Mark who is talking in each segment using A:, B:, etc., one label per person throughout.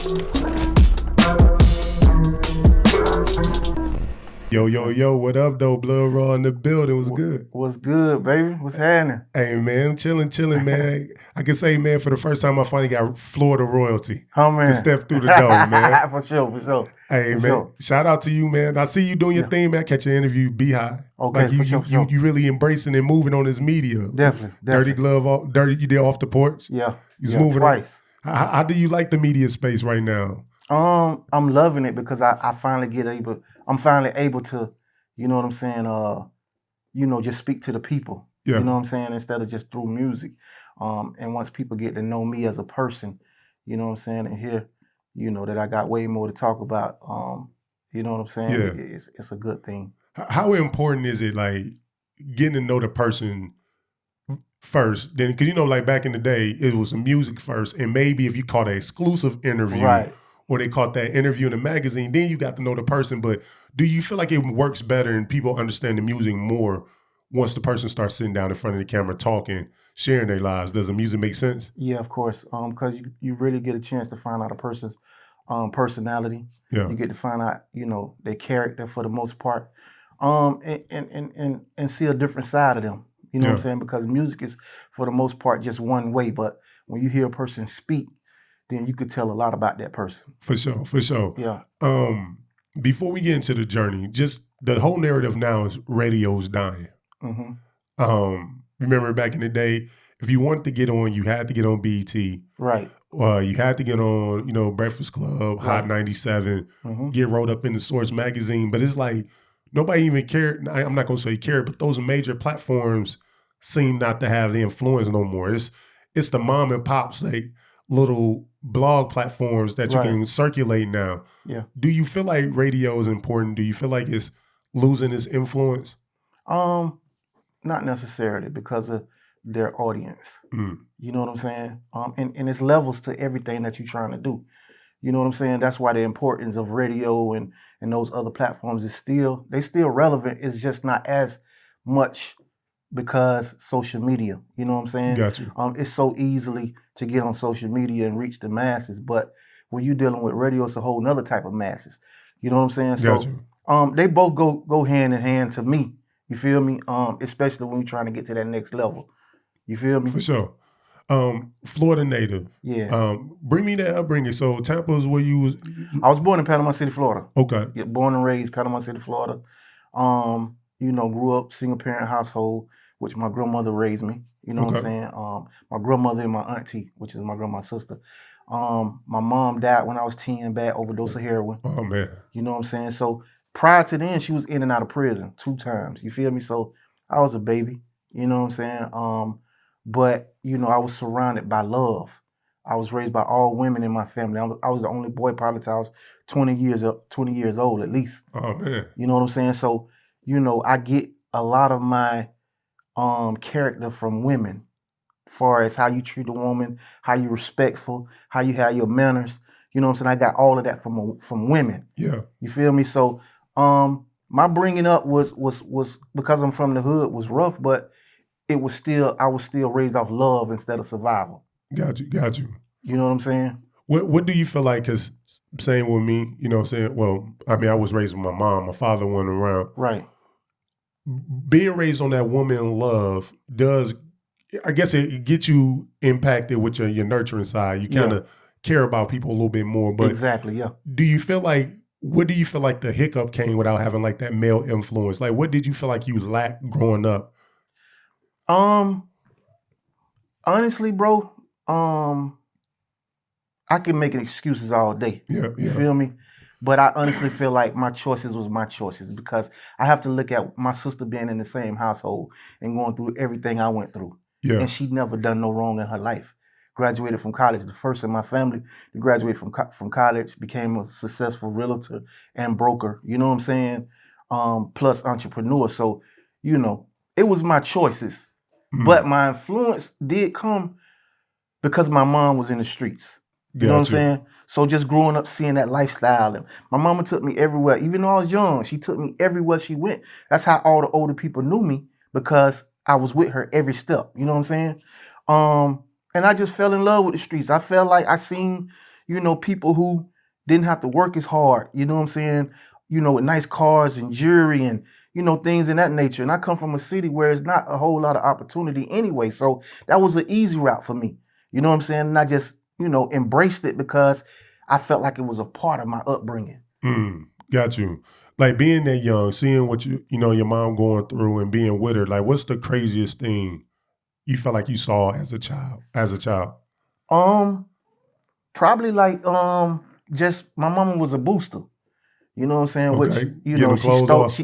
A: Yo, what up, though? Blood Raw in the building. Was good.
B: What's good, baby? What's happening?
A: Hey, man, I'm chilling, man. I can say, man, for the first time, I finally got Florida royalty.
B: Oh, man.
A: To step through the door, man.
B: For sure.
A: Hey,
B: For
A: man,
B: sure.
A: shout out to you, man. I see you doing your thing, man. I catch your interview, Beehive.
B: Okay,
A: like
B: for sure.
A: You really embracing and moving on this media.
B: Definitely.
A: Dirty glove, you did off the porch.
B: Yeah.
A: You moving
B: twice.
A: How do you like the media space right now?
B: I'm loving it because I'm finally able to, you know what I'm saying, just speak to the people.
A: Yeah.
B: You know what I'm saying, instead of just through music. And once people get to know me as a person, you know what I'm saying, and hear, that I got way more to talk about. You know what I'm saying?
A: Yeah.
B: It's a good thing.
A: How important is it, like, getting to know the person first? Then, because, like, back in the day, it was music first, and maybe if you caught an exclusive interview,
B: right,
A: or they caught that interview in a magazine, then you got to know the person. But do you feel like it works better and people understand the music more once the person starts sitting down in front of the camera talking, sharing their lives? Does the music make sense?
B: Yeah, of course. Because you really get a chance to find out a person's personality.
A: Yeah.
B: You get to find out, their character for the most part, and see a different side of them. You know what I'm saying? Because music is, for the most part, just one way. But when you hear a person speak, then you could tell a lot about that person.
A: For sure.
B: Yeah.
A: Before we get into the journey, just the whole narrative now is radio's dying.
B: Mm-hmm.
A: Remember back in the day, if you wanted to get on, you had to get on BET.
B: Right.
A: You had to get on, Breakfast Club,
B: Right.
A: Hot 97,
B: Mm-hmm.
A: get rolled up in the Source magazine. But it's like nobody even cared. I'm not going to say cared, but those major platforms seem not to have the influence no more. It's the mom and pops, like, little blog platforms that you
B: Right.
A: can circulate now.
B: Yeah.
A: Do you feel like radio is important? Do you feel like it's losing its influence?
B: Not necessarily, because of their audience.
A: Mm.
B: You know what I'm saying? And it's levels to everything that you're trying to do. You know what I'm saying? That's why the importance of radio and those other platforms is still relevant. It's just not as much because social media. You know what I'm saying?
A: Got you.
B: It's so easily to get on social media and reach the masses, but when you're dealing with radio, it's a whole nother type of masses. You know what I'm saying?
A: Got you.
B: They both go hand in hand to me. You feel me? Especially when you're trying to get to that next level. You feel me?
A: For sure. Florida native.
B: Yeah.
A: Bring me that upbringing. So Tampa is where you was.
B: I was born in Panama City, Florida.
A: Okay.
B: Yeah, born and raised Panama City, Florida. Grew up single parent household, which my grandmother raised me. You know what I'm saying? My grandmother and my auntie, which is my grandma's sister. My mom died when I was 10, bad overdose of heroin.
A: Oh, man.
B: You know what I'm saying? So prior to then, she was in and out of prison 2 times. You feel me? So I was a baby. You know what I'm saying? But, I was surrounded by love. I was raised by all women in my family. I was the only boy probably till I was 20 years old at least.
A: Oh, man.
B: You know what I'm saying? So, I get a lot of my character from women, far as how you treat a woman, how you respectful, how you have your manners. You know what I'm saying? I got all of that from women.
A: Yeah.
B: You feel me? So my bringing up was because I'm from the hood was rough, but I was still raised off love instead of survival.
A: Got you.
B: You know what I'm saying?
A: What do you feel like? Because same with me, you know what I'm saying? Well, I mean, I was raised with my mom. My father wasn't around.
B: Right.
A: Being raised on that woman love I guess it gets you impacted with your nurturing side. You kind of care about people a little bit more. But
B: exactly, yeah.
A: what do you feel like the hiccup came without having like that male influence? Like, what did you feel like you lacked growing up?
B: Honestly, bro, I can make excuses all day.
A: Yeah.
B: You feel me? But I honestly feel like my choices was my choices, because I have to look at my sister being in the same household and going through everything I went through.
A: Yeah.
B: And she never done no wrong in her life. Graduated from college, the first in my family to graduate from college, became a successful realtor and broker. You know what I'm saying? Plus entrepreneur. So, it was my choices. But my influence did come because my mom was in the streets. You know what I'm saying? So just growing up, seeing that lifestyle. And my mama took me everywhere. Even though I was young, she took me everywhere she went. That's how all the older people knew me, because I was with her every step. You know what I'm saying? And I just fell in love with the streets. I felt like I seen, people who didn't have to work as hard, you know what I'm saying? With nice cars and jewelry and, things in that nature. And I come from a city where it's not a whole lot of opportunity anyway. So that was an easy route for me. You know what I'm saying? And I just, embraced it because I felt like it was a part of my upbringing.
A: Got you. Like being that young, seeing what your mom going through and being with her, like what's the craziest thing you felt like you saw as a child?
B: Probably like just my mama was a booster. You know what I'm saying? Which
A: Okay. Getting
B: she
A: clothes
B: stole.
A: off.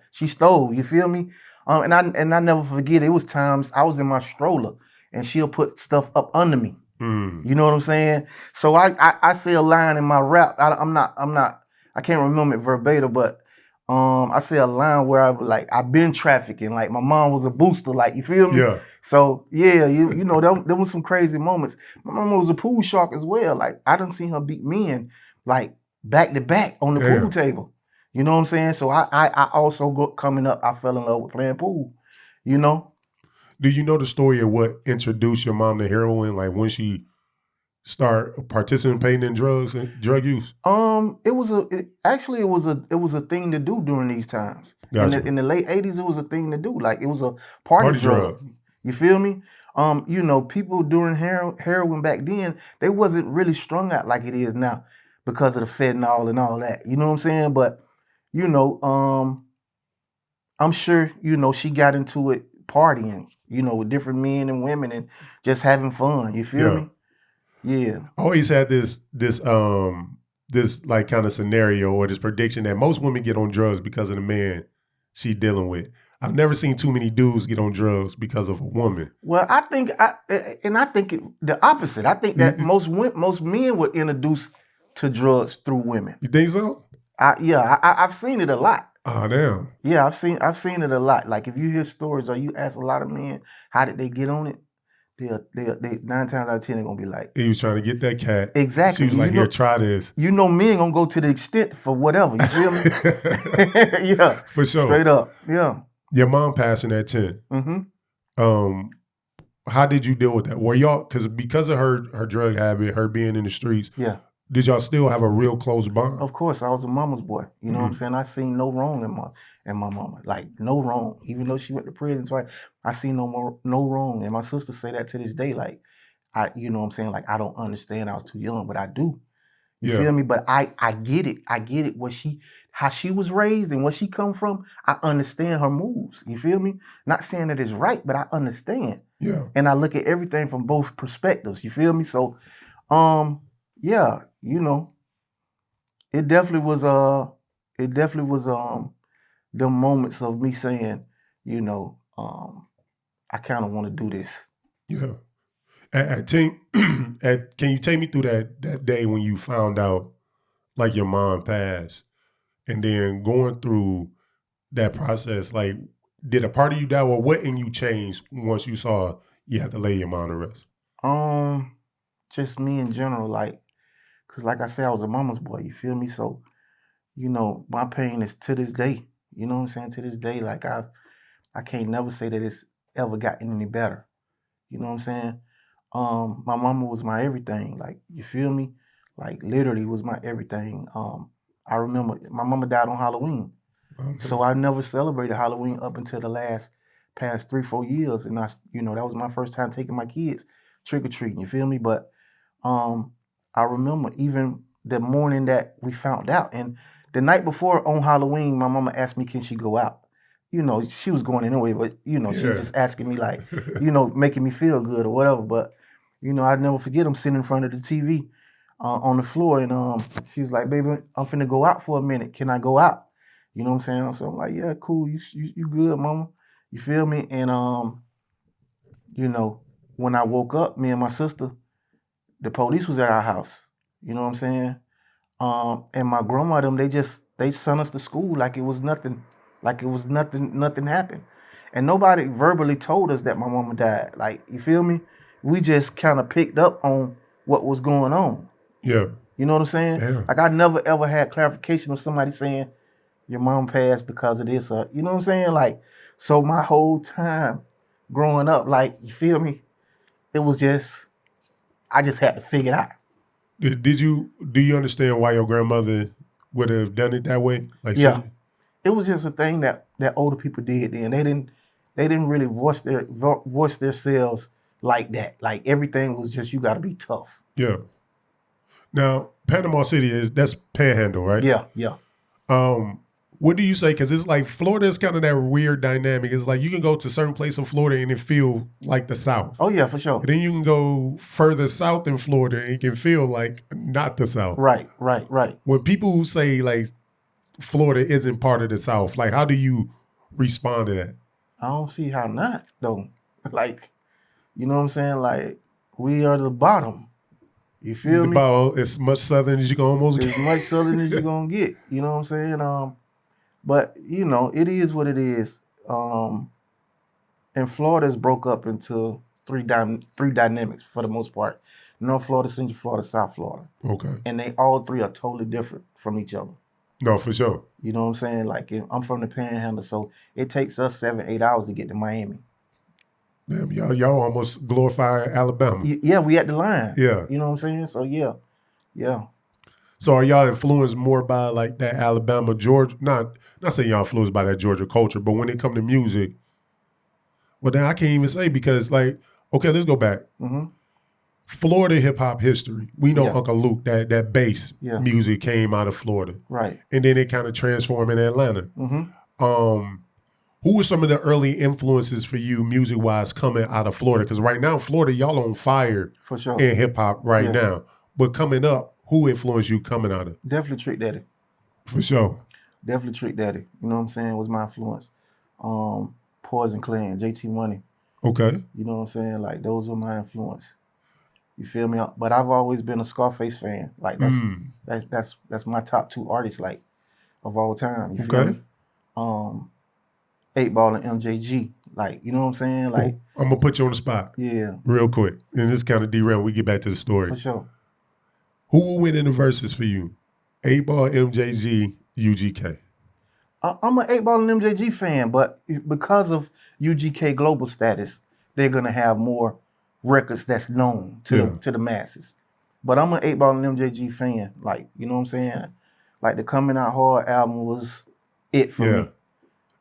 B: She stole. You feel me? And I never forget. It was times I was in my stroller and she'll put stuff up under me. You know what I'm saying? So I say a line in my rap. I can't remember it verbatim, but I say a line where I've been trafficking. Like my mom was a booster. Like you feel me?
A: Yeah.
B: So yeah, there was some crazy moments. My mama was a pool shark as well. Like I done seen her beat men like back to back on the pool table. You know what I'm saying? So I also coming up, I fell in love with playing pool. You know.
A: Do you know the story of what introduced your mom to heroin? Like when she start participating in drugs and drug use?
B: It was a thing to do during these times.
A: Gotcha.
B: In the late 80s, it was a thing to do. Like it was a party drug. You feel me? People doing heroin back then, they wasn't really strung out like it is now because of the fentanyl and all that. You know what I'm saying? But I'm sure, she got into it partying, with different men and women and just having fun. You feel me? Yeah.
A: I always had this like kind of scenario or this prediction that most women get on drugs because of the man she dealing with. I've never seen too many dudes get on drugs because of a woman.
B: Well, I think the opposite. I think that most men were introduced to drugs through women.
A: You think so?
B: I've seen it a lot.
A: Oh damn.
B: Yeah, I've seen it a lot. Like if you hear stories or you ask a lot of men how did they get on it, they 9 times out of 10 they're gonna be like,
A: he was trying to get that cat.
B: Exactly.
A: She was like, here, try this.
B: Men gonna go to the extent for whatever. You feel me? Yeah,
A: for sure.
B: Straight up. Yeah.
A: Your mom passing at 10.
B: Mm-hmm.
A: How did you deal with that? Were y'all because of her drug habit, her being in the streets?
B: Yeah.
A: Did y'all still have a real close bond?
B: Of course, I was a mama's boy. You know what I'm saying? I seen no wrong in my mama. Like no wrong. Even though she went to prison twice, I seen no wrong. And my sister say that to this day. Like you know what I'm saying? Like I don't understand. I was too young, but I do. You feel me? But I get it. I get it. How she was raised and where she come from. I understand her moves. You feel me? Not saying that it's right, but I understand.
A: Yeah.
B: And I look at everything from both perspectives. You feel me? So, yeah, it definitely was the moments of me saying, I kind of want to do this.
A: Yeah. Can you take me through that day when you found out like your mom passed and then going through that process? Like, did a part of you die or what in you changed once you saw you had to lay your mom to rest?
B: Just me in general, like, cause like I said, I was a mama's boy, you feel me? So, my pain is to this day, you know what I'm saying? To this day, like I can't never say that it's ever gotten any better. You know what I'm saying? My mama was my everything. Like, you feel me? Like, literally was my everything. I remember my mama died on Halloween. Okay. So I never celebrated Halloween up until the past 3-4 years. And that was my first time taking my kids trick-or-treating, you feel me? But I remember even the morning that we found out. And the night before on Halloween, my mama asked me, can she go out? She was going anyway, but, she was just asking me like, making me feel good or whatever. But, I'd never forget, I'm sitting in front of the TV on the floor and she was like, baby, I'm finna go out for a minute. Can I go out? You know what I'm saying? So I'm like, yeah, cool. You good, mama. You feel me? And, when I woke up, me and my sister, the police was at our house. You know what I'm saying? And my grandma, they sent us to school like it was nothing. Like it was nothing happened. And nobody verbally told us that my mama died. Like, you feel me? We just kind of picked up on what was going on.
A: Yeah.
B: You know what I'm saying?
A: Yeah.
B: Like I never ever had clarification of somebody saying your mom passed because of this or, you know what I'm saying? Like, so my whole time growing up, like, you feel me? It was just, I just had to figure it out.
A: Do you understand why your grandmother would have done it that way? Like
B: Yeah,
A: she,
B: it was just a thing that older people did then. They didn't really voice themselves like that. Like everything was just you got to be tough.
A: yeah. Now, Panama City that's Panhandle, right?
B: Yeah, yeah.
A: What do you say? Because it's like Florida is kind of that weird dynamic. It's like you can go to certain place in Florida and it feel like the South.
B: Oh yeah, for sure.
A: And then you can go further south in Florida and it can feel like not the South.
B: Right, right, right.
A: When people say like Florida isn't part of the South, like how do you respond to that?
B: I don't see how not though. Like, you know what I'm saying? Like we are the bottom. You
A: It's
B: feel me?
A: about as much southern as you can almost
B: As
A: get.
B: much southern as you're gonna get. You know what I'm saying? But you know, it is what it is. And Florida's broke up into three dynamics for the most part. North Florida, Central Florida, South Florida.
A: Okay.
B: And they all three are totally different from each other.
A: No, for sure.
B: You know what I'm saying? Like I'm from the Panhandle, so it takes us 7-8 hours to get to Miami.
A: Damn, y'all almost glorify Alabama.
B: Yeah, we at the line.
A: Yeah.
B: You know what I'm saying? So yeah.
A: So are y'all influenced more by like that Alabama, Georgia? Not saying y'all influenced by that Georgia culture, but when it come to music, well then I can't even say because like, okay, let's go back.
B: Mm-hmm.
A: Florida hip hop history. We know
B: Yeah.
A: Uncle Luke, that bass
B: Yeah.
A: music came out of Florida.
B: Right.
A: And then it kind of transformed in Atlanta.
B: Mm-hmm.
A: Who were some of the early influences for you music wise coming out of Florida? Because right now, Florida, y'all on fire
B: For sure.
A: in hip hop right
B: Yeah.
A: now. But coming up, who influenced you coming out of?
B: Definitely Trick Daddy.
A: For sure.
B: Definitely Trick Daddy. You know what I'm saying? Was my influence. Poison Clan, JT Money.
A: Okay.
B: You know what I'm saying? Like those were my influence. You feel me? But I've always been a Scarface fan. Like that's my top two artists like of all time. You feel
A: Okay.
B: me? 8 Ball and MJG. Like, you know what I'm saying? Like,
A: I'm gonna put you on the spot
B: yeah,
A: real quick. And this kind of derail when we get back to the story.
B: for sure.
A: Who will win in the verses for you? 8 Ball, MJG, UGK.
B: I'm an 8 Ball and MJG fan, but because of UGK global status, they're gonna have more records that's known to the masses. But I'm an 8 Ball and MJG fan. Like, you know what I'm saying? Like the Coming Out Hard album was it for me.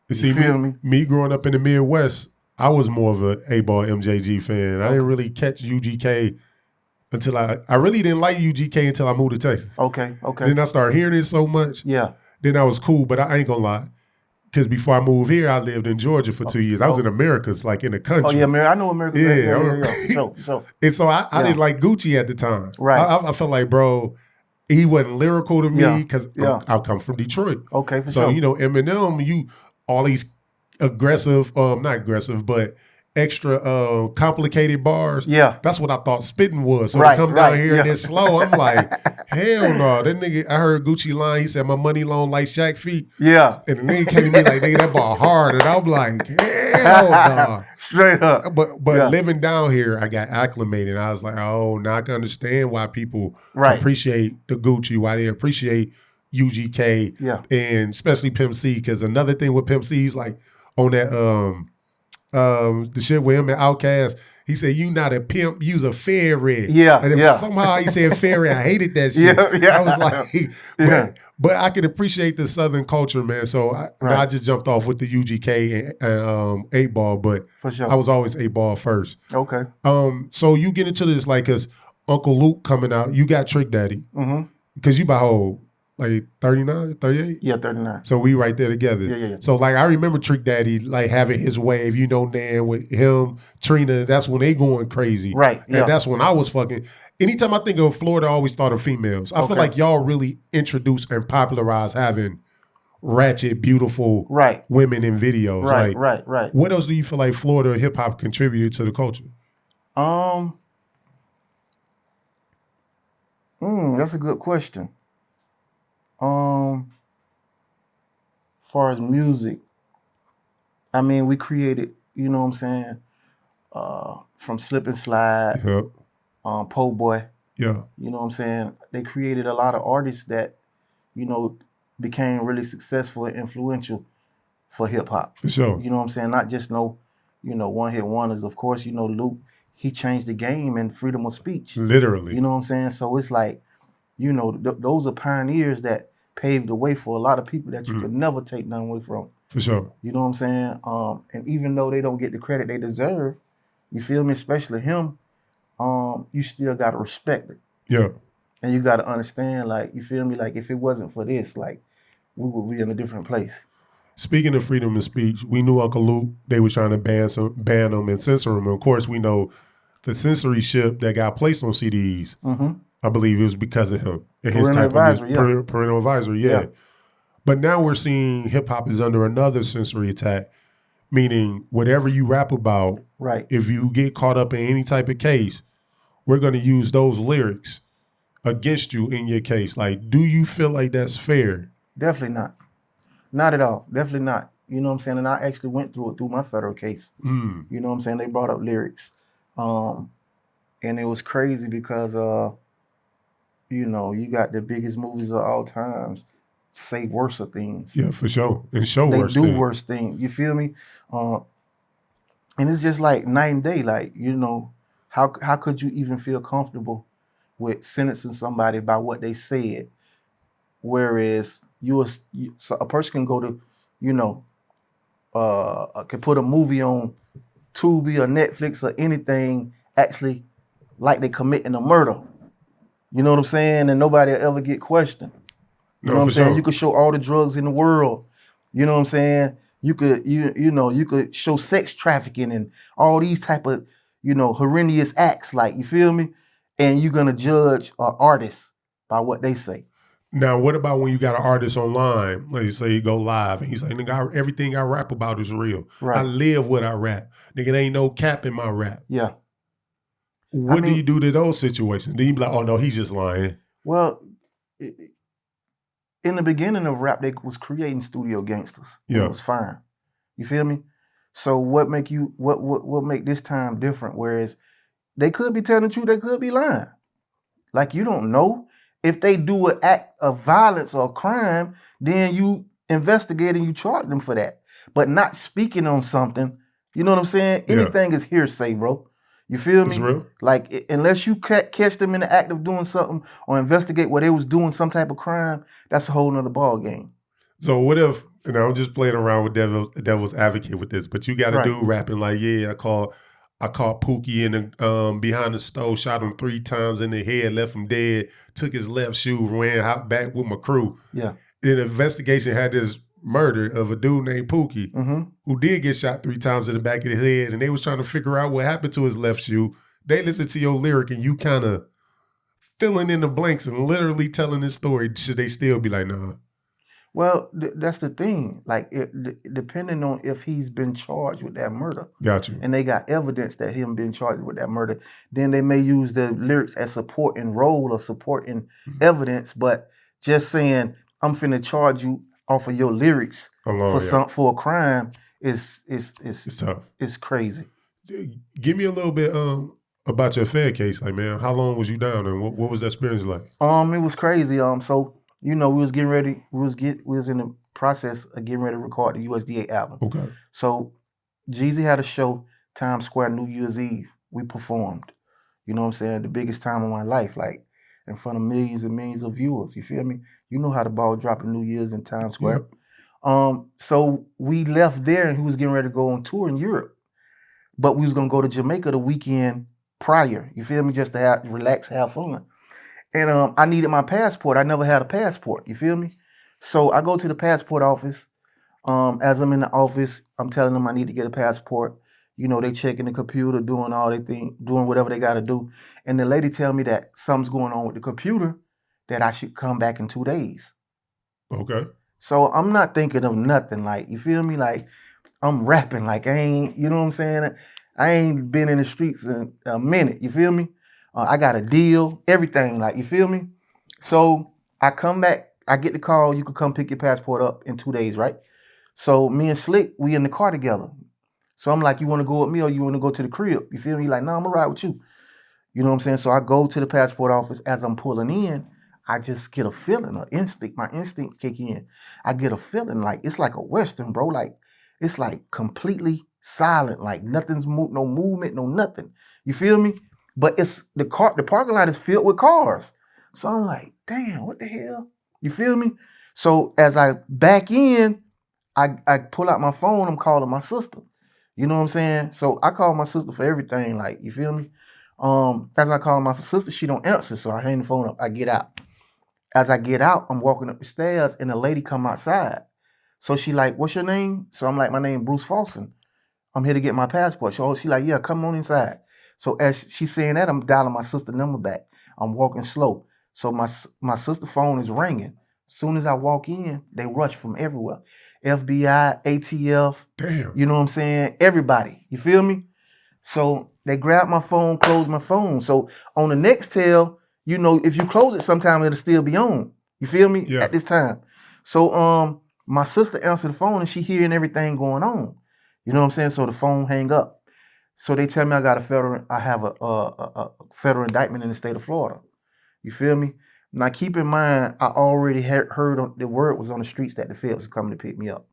A: You see,
B: feel me?
A: Me growing up in the Midwest, I was more of a 8 Ball MJG fan. I didn't really catch UGK until I really didn't like UGK until I moved to Texas.
B: Okay.
A: Then I started hearing it so much.
B: Yeah.
A: Then I was cool, but I ain't gonna lie. Because before I moved here, I lived in Georgia for 2 years. I was in Americas, like in the country.
B: Oh yeah, I know America.
A: Yeah.
B: For sure.
A: And so I didn't like Gucci at the time.
B: Right.
A: I felt like, bro, he wasn't lyrical to me because I come from Detroit.
B: Okay, for
A: So,
B: sure.
A: you know, Eminem, all these aggressive, not aggressive, but extra complicated bars.
B: Yeah.
A: That's what I thought spitting was. So
B: Right,
A: to come down
B: right,
A: here and
B: yeah.
A: it's slow, I'm like, hell no. That nigga, I heard Gucci line, he said, my money long like Shaq feet.
B: Yeah.
A: And the nigga came to me like, nigga, that ball hard. And I'm like, hell no.
B: Straight up.
A: But
B: Yeah.
A: living down here, I got acclimated. I was like, oh, now I can understand why people
B: Right.
A: appreciate the Gucci, why they appreciate UGK,
B: Yeah.
A: and especially Pimp C. Because another thing with Pimp C, he's like on that the shit with him and Outkast, he said, you not a pimp, you's a fairy.
B: Yeah,
A: And if
B: yeah.
A: somehow he said fairy, I hated that shit.
B: Yeah.
A: I was like, but I can appreciate the Southern culture, man. So I just jumped off with the UGK and 8 Ball, but
B: For sure.
A: I was always 8 Ball first.
B: Okay.
A: So you get into this like, cause Uncle Luke coming out, you got Trick Daddy.
B: Mm-hmm.
A: Cause you about how old? Like 39, 38?
B: Yeah, 39.
A: So we right there together.
B: Yeah.
A: So like I remember Trick Daddy like having his wave, you know, Nan with him, Trina, that's when they going crazy.
B: Right,
A: And
B: yeah.
A: that's when I was fucking. Anytime I think of Florida, I always thought of females. I feel
B: Okay.
A: like y'all really introduced and popularized having ratchet, beautiful
B: Right.
A: women in videos.
B: Right,
A: Like,
B: right.
A: what else do you feel like Florida hip hop contributed to the culture?
B: That's a good question. Far as music, I mean, we created, you know what I'm saying, from Slip and Slide,
A: Yeah.
B: Po' Boy,
A: Yeah.
B: you know what I'm saying? They created a lot of artists that, you know, became really successful and influential for hip hop.
A: For sure.
B: You know what I'm saying? Not just one hit wonders. Of course, Luke, he changed the game and freedom of speech.
A: Literally.
B: You know what I'm saying? So it's like You know, those are pioneers that paved the way for a lot of people that you
A: Mm.
B: could never take nothing away from.
A: For sure.
B: You know what I'm saying? And even though they don't get the credit they deserve, you feel me? Especially him, you still gotta respect it.
A: Yeah.
B: And you gotta understand, like, you feel me? Like, if it wasn't for this, like, we would be in a different place.
A: Speaking of freedom of speech, we knew Uncle Luke, they were trying to ban them and censor them. And of course, we know the censorship that got placed on CDs.
B: Mm-hmm.
A: I believe it was because of him and
B: Parental
A: his type
B: advisory,
A: of
B: yeah.
A: parental advisory. Yeah.
B: Yeah.
A: But now we're seeing hip hop is under another sensory attack, meaning whatever you rap about,
B: Right.
A: if you get caught up in any type of case, we're going to use those lyrics against you in your case. Like, do you feel like that's fair?
B: Definitely not. Not at all. Definitely not. You know what I'm saying? And I actually went through it through my federal case.
A: Mm.
B: You know what I'm saying? They brought up lyrics. And it was crazy because you know, you got the biggest movies of all times say worse of things.
A: Yeah, for sure. And show
B: They
A: worse
B: do
A: things.
B: worse things. You feel me? And it's just like night and day. Like, you know, how could you even feel comfortable with sentencing somebody by what they said? Whereas so a person can go to, you know, can put a movie on Tubi or Netflix or anything, actually like they committing a murder. You know what I'm saying? And nobody will ever get questioned. You know what I'm saying?
A: Sure.
B: You could show all the drugs in the world. You know what I'm saying? You could you could show sex trafficking and all these type of, you know, horrendous acts, like, you feel me? And you're gonna judge an artist by what they say.
A: Now, what about when you got an artist online, like you say you go live and he's like, nigga, everything I rap about is real.
B: Right.
A: I live what I rap. Nigga, there ain't no cap in my rap.
B: Yeah.
A: What do you do to those situations? Then you be like, oh no, he's just lying.
B: Well, in the beginning of rap, they was creating studio gangsters.
A: Yeah.
B: It was fine. You feel me? So what make this time different? Whereas they could be telling the truth, they could be lying. Like, you don't know. If they do an act of violence or crime, then you investigate and you charge them for that. But not speaking on something, you know what I'm saying?
A: Yeah.
B: Anything is hearsay, bro. You feel me?
A: It's real.
B: Like, unless you catch them in the act of doing something or investigate where they was doing some type of crime, that's a whole nother ball game.
A: So what if, and I'm just playing around with devil's advocate with this, but you got a dude rapping like, yeah, I caught Pookie in the behind the stove, shot him 3 times in the head, left him dead, took his left shoe, ran out back with my crew.
B: Yeah.
A: Then the investigation had this murder of a dude named Pookie who did get shot 3 times in the back of his head, and they was trying to figure out what happened to his left shoe. They listened to your lyric and you kind of filling in the blanks and literally telling this story. Should they still be like, nah?
B: Well, that's the thing. Like, depending on if he's been charged with that murder.
A: Got you.
B: And they got evidence that him been charged with that murder, then they may use the lyrics as supporting role or supporting evidence. But just saying, I'm finna charge you off of your lyrics for a crime is
A: tough.
B: It's crazy.
A: Give me a little bit about your Fed case. Like, man, how long was you down and what was that experience like?
B: It was crazy. So, you know, we was getting ready. We was in the process of getting ready to record the USDA album.
A: Okay.
B: So Jeezy had a show, Times Square, New Year's Eve. We performed. You know what I'm saying? The biggest time of my life, like in front of millions and millions of viewers. You feel me? You know how the ball drop in New Year's in Times Square. Yep. So we left there and he was getting ready to go on tour in Europe. But we was gonna go to Jamaica the weekend prior. You feel me? Just to relax, have fun. And I needed my passport. I never had a passport. You feel me? So I go to the passport office. As I'm in the office, I'm telling them I need to get a passport. You know, they checking the computer, doing all they think, doing whatever they got to do. And the lady tell me that something's going on with the computer, that I should come back in 2 days.
A: Okay.
B: So I'm not thinking of nothing. Like, you feel me? Like, I'm rapping. Like, I ain't, you know what I'm saying? I ain't been in the streets in a minute. You feel me? I got a deal, everything, like, you feel me? So I come back, I get the call, you could come pick your passport up in 2 days, right? So me and Slick, we in the car together. So I'm like, you want to go with me or you want to go to the crib? You feel me? Like, no, I'm gonna ride with you. You know what I'm saying? So I go to the passport office. As I'm pulling in, I just get a feeling, an instinct. My instinct kick in. I get a feeling like it's like a Western, bro. Like, it's like completely silent. Like nothing's no movement, no nothing. You feel me? But it's the parking lot is filled with cars. So I'm like, damn, what the hell? You feel me? So as I back in, I pull out my phone, I'm calling my sister. You know what I'm saying? So I call my sister for everything, like, you feel me? As I call my sister, she don't answer. So I hang the phone up, I get out. As I get out, I'm walking up the stairs and a lady come outside. So she like, what's your name? So I'm like, my name Bruce Folsom. I'm here to get my passport. So she like, yeah, come on inside. So as she's saying that, I'm dialing my sister number back. I'm walking slow. So my sister phone is ringing. Soon as I walk in, they rush from everywhere. FBI, ATF,
A: Damn.
B: you know what I'm saying? Everybody. You feel me? So they grab my phone, close my phone. So on the next tail, you know, if you close it, sometime it'll still be on. You feel me?
A: Yeah.
B: At this time. So my sister answered the phone and she hearing everything going on. You know what I'm saying? So the phone hang up. So they tell me I have a federal indictment in the state of Florida. You feel me? Now keep in mind, I already heard the word was on the streets that the feds was coming to pick me up.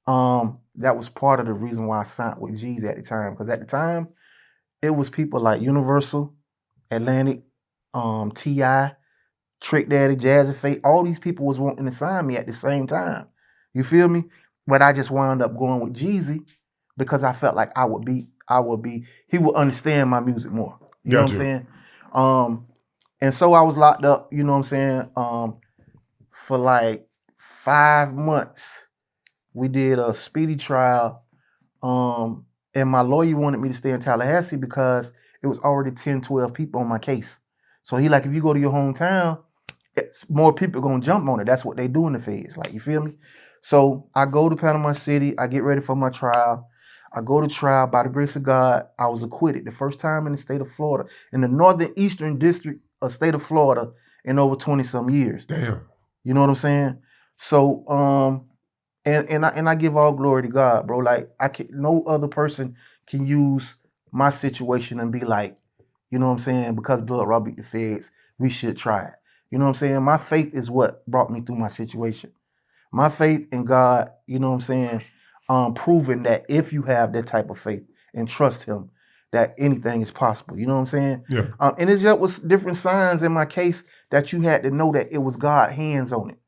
B: That was part of the reason why I signed with Jeezy at the time. Because at the time, it was people like Universal, Atlantic, T.I., Trick Daddy, Jazzy Faye. All these people was wanting to sign me at the same time. You feel me? But I just wound up going with Jeezy because I felt like he would understand my music more. You know what I'm saying? And so I was locked up, you know what I'm saying, for like 5 months. We did a speedy trial. And my lawyer wanted me to stay in Tallahassee because it was already 10, 12 people on my case. So he like, if you go to your hometown, more people gonna jump on it. That's what they do in the feds. Like, you feel me? So I go to Panama City. I get ready for my trial. I go to trial. By the grace of God, I was acquitted. The first time in the state of Florida, in the northern eastern district of state of Florida, in over 20 some years.
A: Damn.
B: You know what I'm saying? So and I give all glory to God, bro. Like, no other person can use my situation and be like, you know what I'm saying, because blood raw beat the feds, we should try it. You know what I'm saying? My faith is what brought me through my situation. My faith in God, you know what I'm saying, proving that if you have that type of faith and trust him, that anything is possible. You know what I'm saying?
A: Yeah.
B: And it just was different signs in my case that you had to know that it was God's hands on it.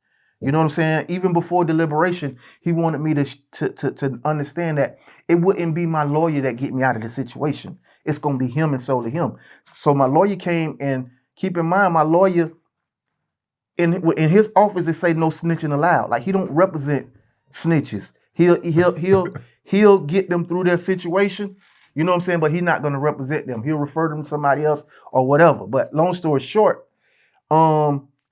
B: You know what I'm saying? Even before deliberation, he wanted me to understand that it wouldn't be my lawyer that get me out of the situation. It's going to be him and solely him. So my lawyer came, and keep in mind, my lawyer, in his office, it say no snitching allowed. Like, he don't represent snitches. He'll get them through their situation. You know what I'm saying? But he's not going to represent them. He'll refer them to somebody else or whatever. But long story short,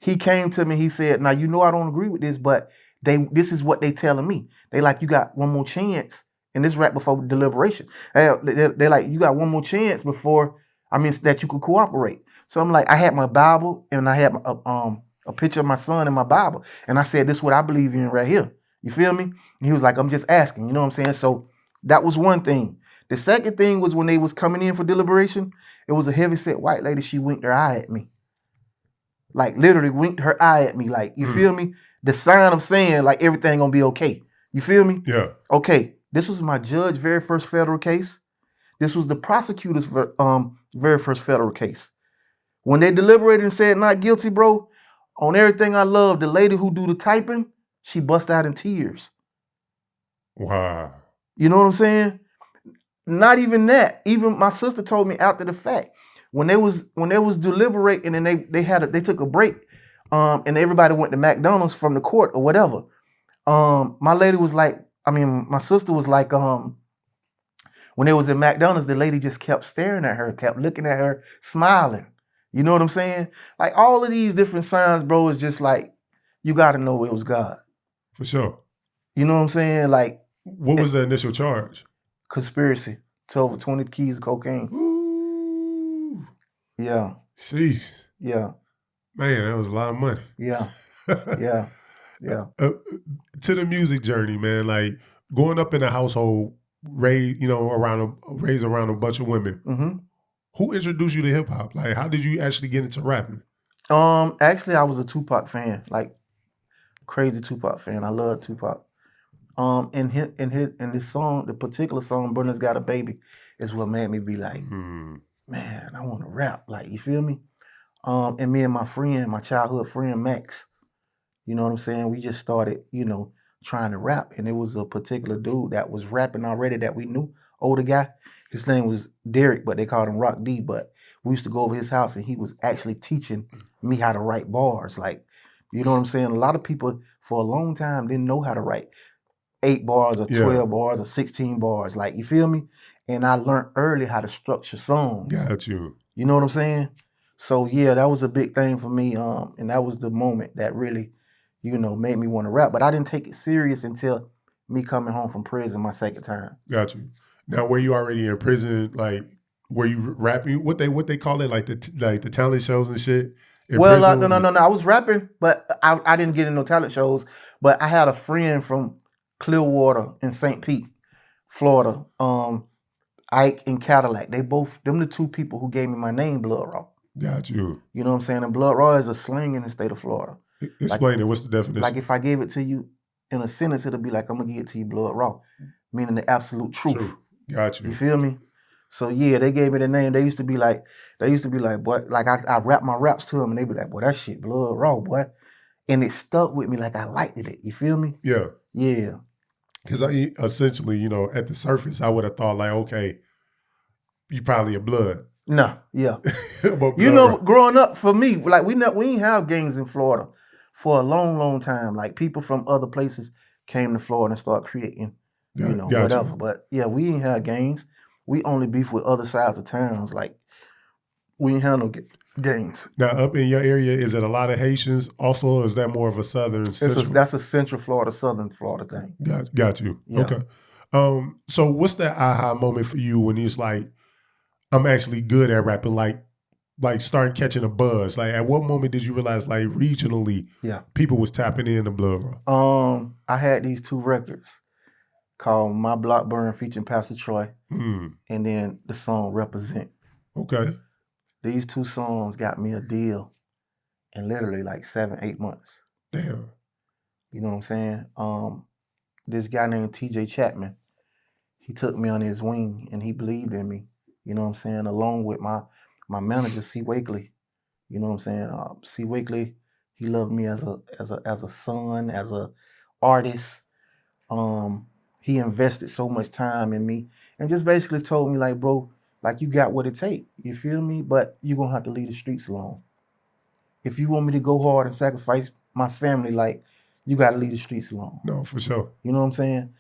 B: he came to me, he said, now, you know, I don't agree with this, but this is what they telling me. They like, you got one more chance. And this right before deliberation. They're like, you got one more chance that you could cooperate. So I'm like, I had my Bible and I had a picture of my son in my Bible. And I said, this is what I believe in right here. You feel me? And he was like, I'm just asking, you know what I'm saying? So that was one thing. The second thing was when they was coming in for deliberation, it was a heavyset white lady. She winked her eye at me. Like, literally winked her eye at me. Like, you feel me? The sign of saying, like, everything gonna be okay. You feel me?
A: Yeah.
B: Okay. This was my judge's very first federal case. This was the prosecutor's very first federal case. When they deliberated and said not guilty, bro, on everything I love, the lady who do the typing, she bust out in tears.
A: Wow.
B: You know what I'm saying? Not even that. Even my sister told me after the fact, when they was deliberating and they took a break, and everybody went to McDonald's from the court or whatever. My lady was like, my sister was like, when they was in McDonald's, the lady just kept staring at her, kept looking at her, smiling. You know what I'm saying? Like, all of these different signs, bro, is just like, you got to know it was God.
A: For sure.
B: You know what I'm saying? Like,
A: what was the initial charge?
B: Conspiracy to over 20 keys of cocaine.
A: Ooh.
B: Yeah.
A: Sheesh.
B: Yeah.
A: Man, that was a lot of money.
B: Yeah. Yeah. Yeah.
A: To the music journey, man, like growing up in a household raised around a bunch of women.
B: Mm-hmm.
A: Who introduced you to hip hop? Like, how did you actually get into rapping?
B: Actually, I was a Tupac fan, like crazy Tupac fan. I love Tupac. In this song, the particular song, "Brother's Got a Baby," is what made me be like, man, I want to rap. Like, you feel me? And me and my friend, my childhood friend Max, you know what I'm saying? We just started, trying to rap. And it was a particular dude that was rapping already that we knew, older guy. His name was Derek, but they called him Rock D. But we used to go over his house and he was actually teaching me how to write bars. Like, you know what I'm saying? A lot of people for a long time didn't know how to write 8 bars or 12 bars or 16 bars. Like, you feel me? And I learned early how to structure songs.
A: Got you.
B: You know what I'm saying? So yeah, that was a big thing for me. And that was the moment that really, made me want to rap. But I didn't take it serious until me coming home from prison my second time.
A: Got you. Now, were you already in prison? Like, were you rapping? What they call it, like the talent shows and shit?
B: Well, no. I was rapping, but I didn't get in no talent shows. But I had a friend from Clearwater in St. Pete, Florida. Ike and Cadillac. Them the two people who gave me my name, Blood Raw.
A: Got you.
B: You know what I'm saying? And Blood Raw is a slang in the state of Florida.
A: Explain it. What's the definition?
B: Like if I gave it to you in a sentence, it'll be like, I'm gonna give it to you Blood Raw, meaning the absolute truth.
A: True. Got you.
B: You feel me? So yeah, they gave me the name. They used to be like, boy, like I rap my raps to them and they be like, boy, that shit Blood Raw, boy. And it stuck with me like I liked it. You feel me?
A: Yeah.
B: Yeah.
A: Because essentially, at the surface, I would have thought like, okay, you probably a blood.
B: No, yeah.
A: But
B: growing up for me, like we ain't have gangs in Florida for a long, long time. Like people from other places came to Florida and started creating, whatever. You. But yeah, we ain't have gangs. We only beef with other sides of towns. Like we ain't have no gangs.
A: Now, up in your area, is it a lot of Haitians also, or is that more of a
B: that's a Central Florida, Southern Florida thing.
A: Got you.
B: Yeah.
A: Okay. So what's that aha moment for you when it's like, I'm actually good at rapping, like starting catching a buzz? Like, at what moment did you realize, like, regionally, people was tapping into Blood Raw?
B: I had these 2 records called My Block Burn featuring Pastor Troy, and then the song Represent.
A: Okay.
B: These 2 songs got me a deal in literally like 7-8 months.
A: Damn.
B: You know what I'm saying? This guy named TJ Chapman, he took me on his wing and he believed in me. You know what I'm saying? Along with my manager, C. Wakely. You know what I'm saying? C. Wakely, he loved me as a son, as a artist. He invested so much time in me and just basically told me like, bro, like you got what it takes. You feel me? But you're gonna have to leave the streets alone. If you want me to go hard and sacrifice my family, like you gotta leave the streets alone.
A: No, for sure.
B: You know what I'm saying?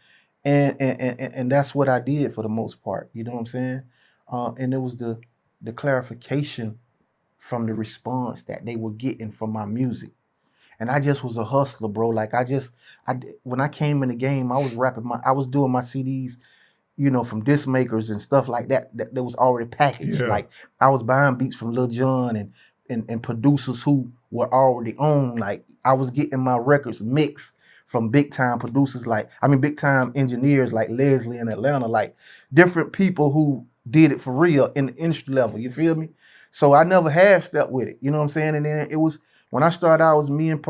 B: And that's what I did for the most part. You know what I'm saying? And it was the clarification from the response that they were getting from my music. And I just was a hustler, bro. Like when I came in the game, I was doing my CDs, from disc makers and stuff like that was already packaged.
A: Yeah.
B: Like I was buying beats from Lil Jon and producers who were already on. Like I was getting my records mixed from big time big time engineers like Leslie in Atlanta, like different people who did it for real in the industry level. You feel me? So I never half-stepped with it. You know what I'm saying? And then it was, when I started out, it was me and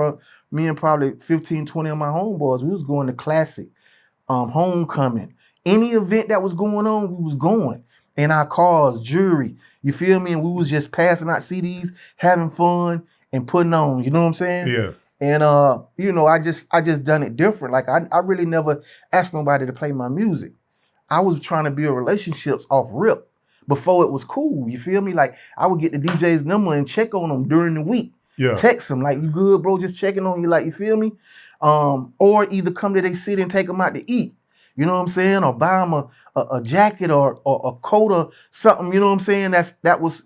B: probably 15, 20 of my homeboys. We was going to Classic, Homecoming. Any event that was going on, we was going. In our cars, jewelry. You feel me? And we was just passing out CDs, having fun, and putting on. You know what I'm saying?
A: Yeah.
B: And I just done it different. Like I really never asked nobody to play my music. I was trying to build relationships off rip before it was cool. You feel me? Like I would get the DJ's number and check on them during the week.
A: Yeah.
B: Text them like, you good, bro? Just checking on you. Like, you feel me? Or either come to their city and take them out to eat. You know what I'm saying? Or buy them a jacket or a coat or something. You know what I'm saying? That was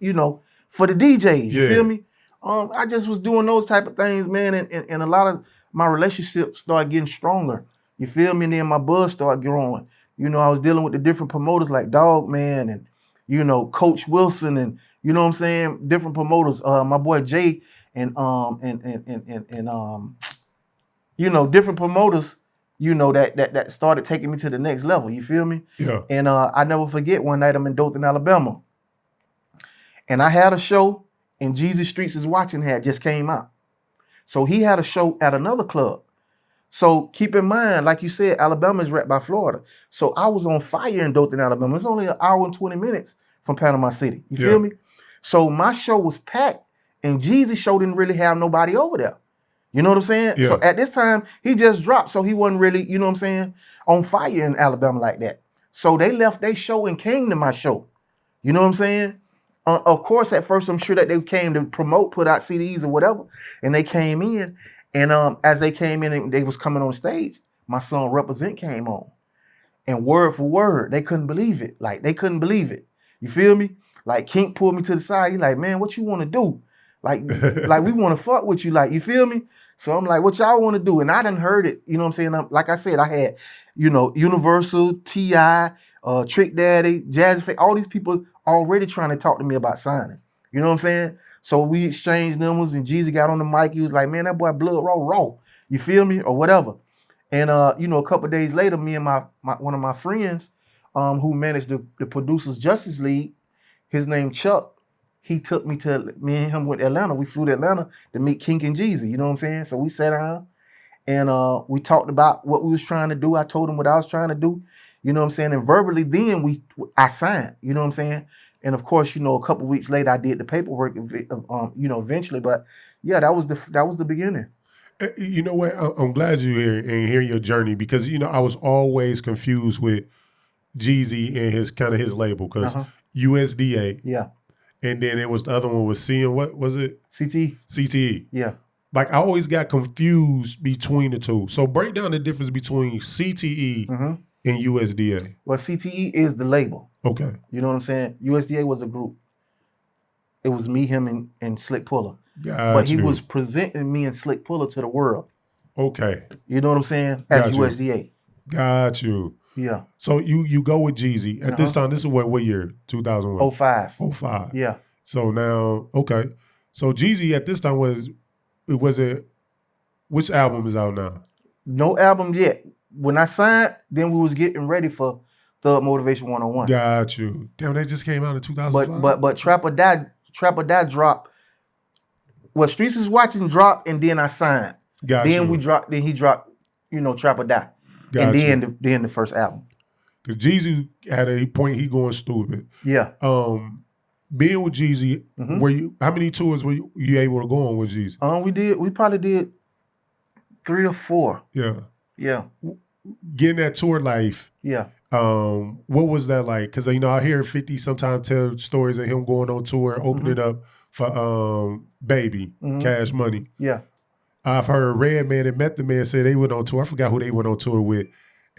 B: for the DJs. You feel me? I just was doing those type of things, man, and a lot of my relationships started getting stronger. You feel me? And then my buzz started growing. I was dealing with the different promoters like Dog Man and Coach Wilson and what I'm saying, different promoters. My boy Jay and different promoters. That started taking me to the next level. You feel me?
A: Yeah.
B: And I never forget one night I'm in Dothan, Alabama, and I had a show. And Jeezy Streets Is Watching had just came out. So he had a show at another club. So keep in mind, like you said, Alabama is right by Florida. So I was on fire in Dothan, Alabama. It's only an hour and 20 minutes from Panama City. You feel me? So my show was packed And Jeezy show didn't really have nobody over there. You know what I'm saying?
A: Yeah.
B: So at this time, he just dropped. So he wasn't really, you know what I'm saying, on fire in Alabama like that. So they left their show and came to my show. You know what I'm saying? Of course, at first, I'm sure that they came to promote, put out CDs or whatever. And they came in. And as they came in and they was coming on stage, my song Represent came on. And word for word, they couldn't believe it. Like, they couldn't believe it. You feel me? Like, Kink pulled me to the side. He's like, man, what you want to do? Like we want to fuck with you. Like, you feel me? So I'm like, what y'all want to do? And I done heard it. You know what I'm saying? Like I said, I had, you know, Universal, T.I., Trick Daddy, Jazz Face, all these people already trying to talk to me about signing. You know what I'm saying? So we exchanged numbers and Jeezy got on the mic. He was like, man, that boy blood raw. You feel me? Or whatever. And, you know, a couple of days later, me and my one of my friends who managed the Producers Justice League, his name Chuck, me and him went to Atlanta. We flew to Atlanta to meet Kink and Jeezy. You know what I'm saying? So we sat down and we talked about what we was trying to do. I told him what I was trying to do. You know what I'm saying? And verbally, then I signed. You know what I'm saying? And of course, you know, a couple of weeks later, I did the paperwork. You know, eventually. But yeah, that was the beginning.
A: You know what? I'm glad you're here and hearing your journey because, you know, I was always confused with Jeezy and his label because USDA.
B: Yeah.
A: And then it was the other one was seeing, what was it?
B: CTE.
A: CTE.
B: Yeah.
A: Like I always got confused between the two. So break down the difference between CTE and USDA.
B: Well, CTE is the label.
A: Okay.
B: You know what I'm saying? USDA was a group. It was me, him, and Slick Puller. But he was presenting me and Slick Puller to the world.
A: Okay.
B: You know what I'm saying? As USDA.
A: Got you.
B: Yeah.
A: So you go with Jeezy. At this time, this is what year? 2001?
B: 05.
A: 05.
B: Yeah.
A: So now, okay. So Jeezy at this time which album is out now?
B: No album yet. When I signed, then we was getting ready for Thug Motivation 101.
A: Got you. Damn, that just came out in 2005?
B: But Trap or Die dropped. Well, Streets is Watching dropped, and then I signed.
A: Got
B: then
A: you.
B: Then he dropped, you know, Trap or Die.
A: Got
B: and then the first album.
A: Because Jeezy had a point, he going stupid.
B: Yeah.
A: Being with Jeezy, how many tours were you able to go on with Jeezy?
B: We probably did 3 or 4.
A: Yeah.
B: Yeah.
A: Getting that tour life.
B: Yeah.
A: What was that like? Because, you know, I hear 50 sometimes tell stories of him going on tour, opening up for Baby, Cash Money.
B: Yeah.
A: I've heard Redman and Method Man say they went on tour. I forgot who they went on tour with.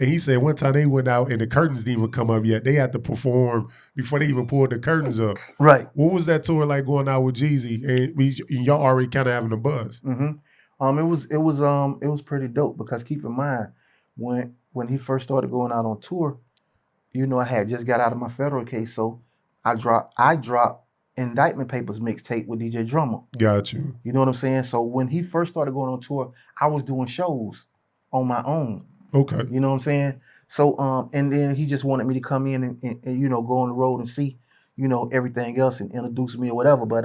A: And he said one time they went out and the curtains didn't even come up yet. They had to perform before they even pulled the curtains up.
B: Right.
A: What was that tour like going out with Jeezy? And y'all already kind of having a buzz.
B: It was pretty dope because keep in mind when he first started going out on tour, you know, I had just got out of my federal case, so I dropped Indictment Papers mixtape with DJ Drummer.
A: Got you.
B: You know what I'm saying? So when he first started going on tour, I was doing shows on my own.
A: Okay.
B: You know what I'm saying? So and then he just wanted me to come in and you know, go on the road and see, you know, everything else and introduce me or whatever. But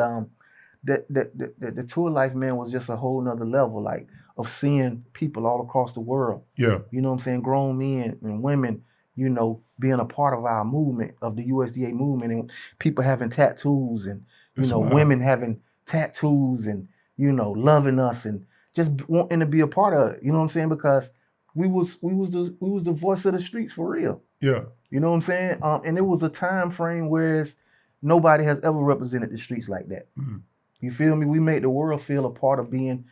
B: the tour life, man, was just a whole nother level, like, of seeing people all across the world.
A: Yeah.
B: You know what I'm saying? Grown men and women, you know, being a part of our movement, of the USDA movement, and people having tattoos and, you know, women having tattoos and, you know, loving us and just wanting to be a part of it. You know what I'm saying? Because we was the voice of the streets for real.
A: Yeah.
B: You know what I'm saying? And it was a time frame whereas nobody has ever represented the streets like that. You feel me? We made the world feel a part of being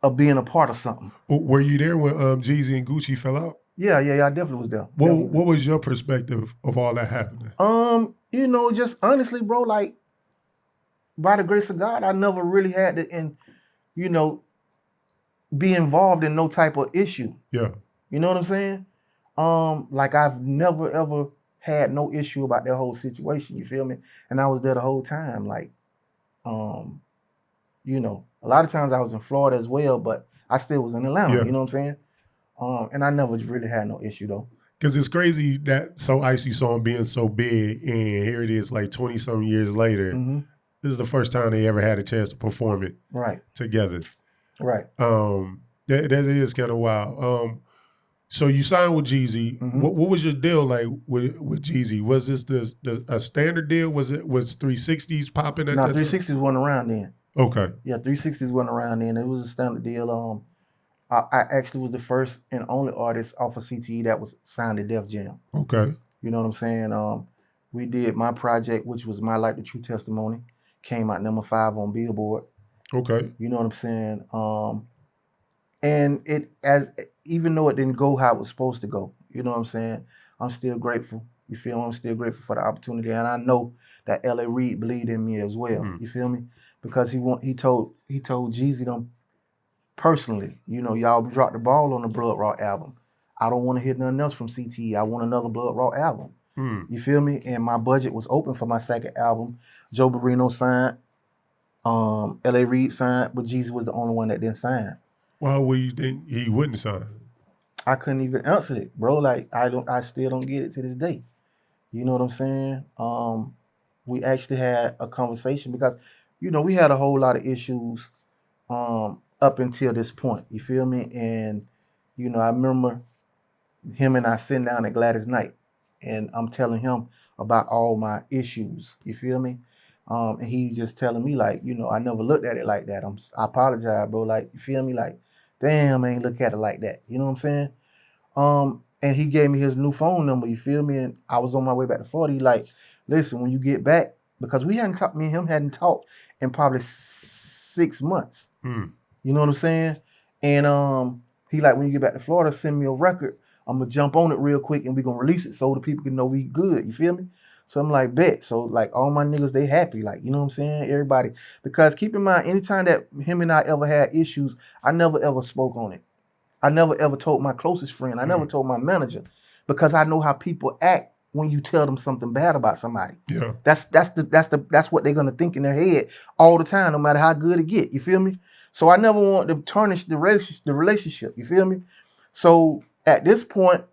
B: a part of something.
A: Were you there when Jeezy and Gucci fell out?
B: Yeah, I definitely was there.
A: What was your perspective of all that happening?
B: You know, just honestly, bro, like, by the grace of God, I never really had to, you know, be involved in no type of issue.
A: Yeah.
B: You know what I'm saying? Like, I've never ever had no issue about that whole situation. You feel me? And I was there the whole time. Like, you know, a lot of times I was in Florida as well, but I still was in Atlanta. Yeah. You know what I'm saying? And I never really had no issue though.
A: Because it's crazy that So Icy song being so big, and here it is like 20-some years later. This is the first time they ever had a chance to perform it together.
B: Right.
A: That is kind of wild. So you signed with Jeezy.
B: Mhm.
A: What was your deal like with Jeezy? Was this a standard deal? Was 360s popping at
B: Now
A: that time?
B: 360s wasn't around then.
A: Okay.
B: Yeah, 360s wasn't around then. It was a standard deal. I actually was the first and only artist off of CTE that was signed to Def Jam.
A: Okay.
B: You know what I'm saying? We did my project, which was My Life, the True Testimony, came out number 5 on Billboard.
A: Okay.
B: You know what I'm saying? And it, as even though it didn't go how it was supposed to go, you know what I'm saying? I'm still grateful. You feel me? I'm still grateful for the opportunity, and I know that L.A. Reid believed in me as well. You feel me? Because he told Jeezy them personally, you know, y'all dropped the ball on the Blood Raw album. I don't want to hear nothing else from CTE. I want another Blood Raw album. You feel me? And my budget was open for my second album. Joe Barrino signed, L.A. Reid signed, but Jeezy was the only one that didn't sign.
A: Why would you think he wouldn't sign?
B: I couldn't even answer it, bro. Like I still don't get it to this day. You know what I'm saying? We actually had a conversation because, you know, we had a whole lot of issues up until this point. You feel me? And, you know, I remember him and I sitting down at Gladys Knight, and I'm telling him about all my issues. You feel me? And he's just telling me, like, you know, I never looked at it like that. I apologize, bro. Like, you feel me? Like, damn, I ain't look at it like that. You know what I'm saying? And he gave me his new phone number. You feel me? And I was on my way back to Florida. He like, listen, when you get back, because we hadn't talked, me and him hadn't talked in probably 6 months. You know what I'm saying? And he like, when you get back to Florida, send me a record. I'm gonna jump on it real quick and we gonna release it so the people can know we good. You feel me? So I'm like, bet. So like all my niggas, they happy. Like, you know what I'm saying? Everybody. Because keep in mind, anytime that him and I ever had issues, I never ever spoke on it. I never ever told my closest friend. I never told my manager, because I know how people act when you tell them something bad about somebody.
A: Yeah.
B: That's what they're gonna think in their head all the time, no matter how good it get. You feel me? So I never want to tarnish the relationship. You feel me? So at this point,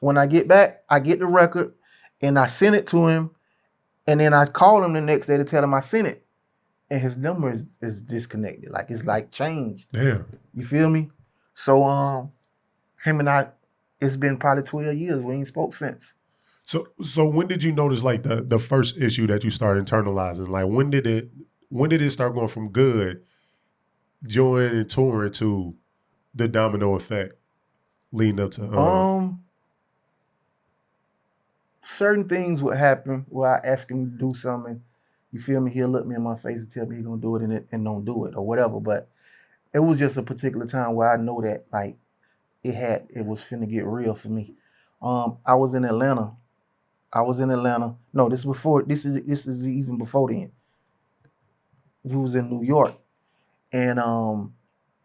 B: when I get back, I get the record and I send it to him, and then I call him the next day to tell him I sent it, and his number is disconnected. Like it's like changed.
A: Damn.
B: You feel me? So him and I, it's been probably 12 years. We ain't spoke since.
A: So when did you notice like the first issue that you started internalizing? Like when did it start going from good, joining and touring, to the domino effect leading up to
B: certain things would happen where I ask him to do something. You feel me? He'll look me in my face and tell me he's gonna do it and don't do it or whatever. But it was just a particular time where I know that like it was finna get real for me. I was in Atlanta. No, this is before. This is even before then. We was in New York, and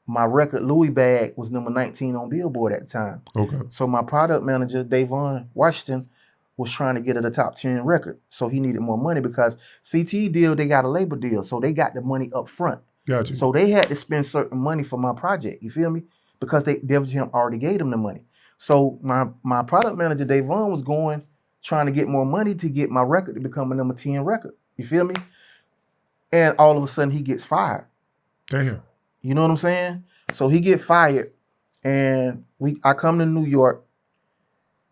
B: my record Louis Bag was number 19 on Billboard at the time.
A: Okay.
B: So my product manager Davon Washington was trying to get it a top 10 record. So he needed more money because CT deal, they got a label deal, so they got the money up front.
A: Gotcha.
B: So they had to spend certain money for my project. You feel me? Because Def Jam already gave them the money. So my product manager Davon was trying to get more money to get my record to become a number 10 record. You feel me? And all of a sudden he gets fired.
A: Damn.
B: You know what I'm saying? So he get fired, and I come to New York,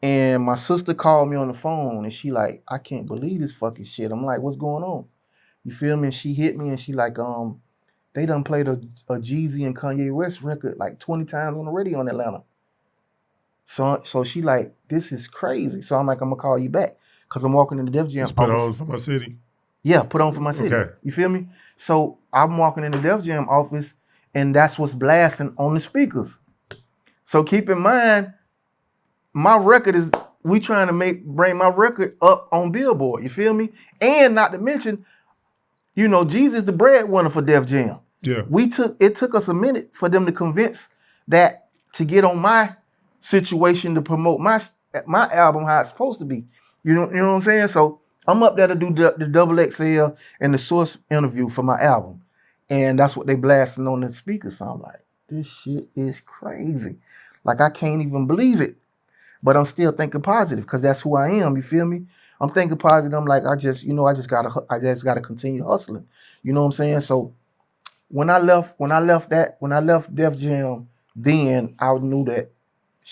B: and my sister called me on the phone, and she like, I can't believe this fucking shit. I'm like, what's going on? You feel me? And she hit me, and she like, they done played a Jeezy and Kanye West record like 20 times on the radio in Atlanta. So she like, this is crazy. So I'm like, I'm gonna call you back, because I'm walking in the Def Jam office.
A: Put on for my city.
B: Yeah, put on for my city. Okay. You feel me? So I'm walking in the Def Jam office, and that's what's blasting on the speakers. So keep in mind, my record is, we trying to bring my record up on Billboard. You feel me? And not to mention, you know, Jeezy's the breadwinner for Def Jam.
A: Yeah.
B: It took us a minute for them to convince that to get on my situation to promote my album how it's supposed to be. You know what I'm saying? So I'm up there to do the double XL and the Source interview for my album. And that's what they blasting on the speakers. So I'm like, this shit is crazy. Like, I can't even believe it. But I'm still thinking positive, because that's who I am. You feel me? I'm thinking positive. I'm like, I just gotta continue hustling. You know what I'm saying? So when I left Def Jam, then I knew that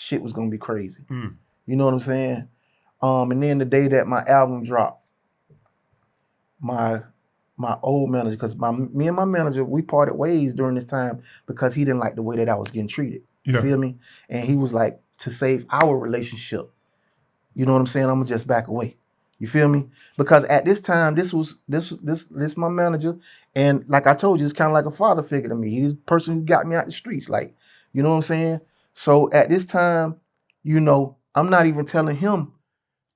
B: shit was gonna be crazy.
A: Mm.
B: You know what I'm saying? And then the day that my album dropped, my old manager, because me and my manager, we parted ways during this time because he didn't like the way that I was getting treated. You
A: Yeah.
B: feel me? And he was like, to save our relationship, you know what I'm saying, I'm gonna just back away. You feel me? Because at this time, this my manager, and like I told you, it's kind of like a father figure to me. He's the person who got me out the streets, like, you know what I'm saying? So at this time, you know, I'm not even telling him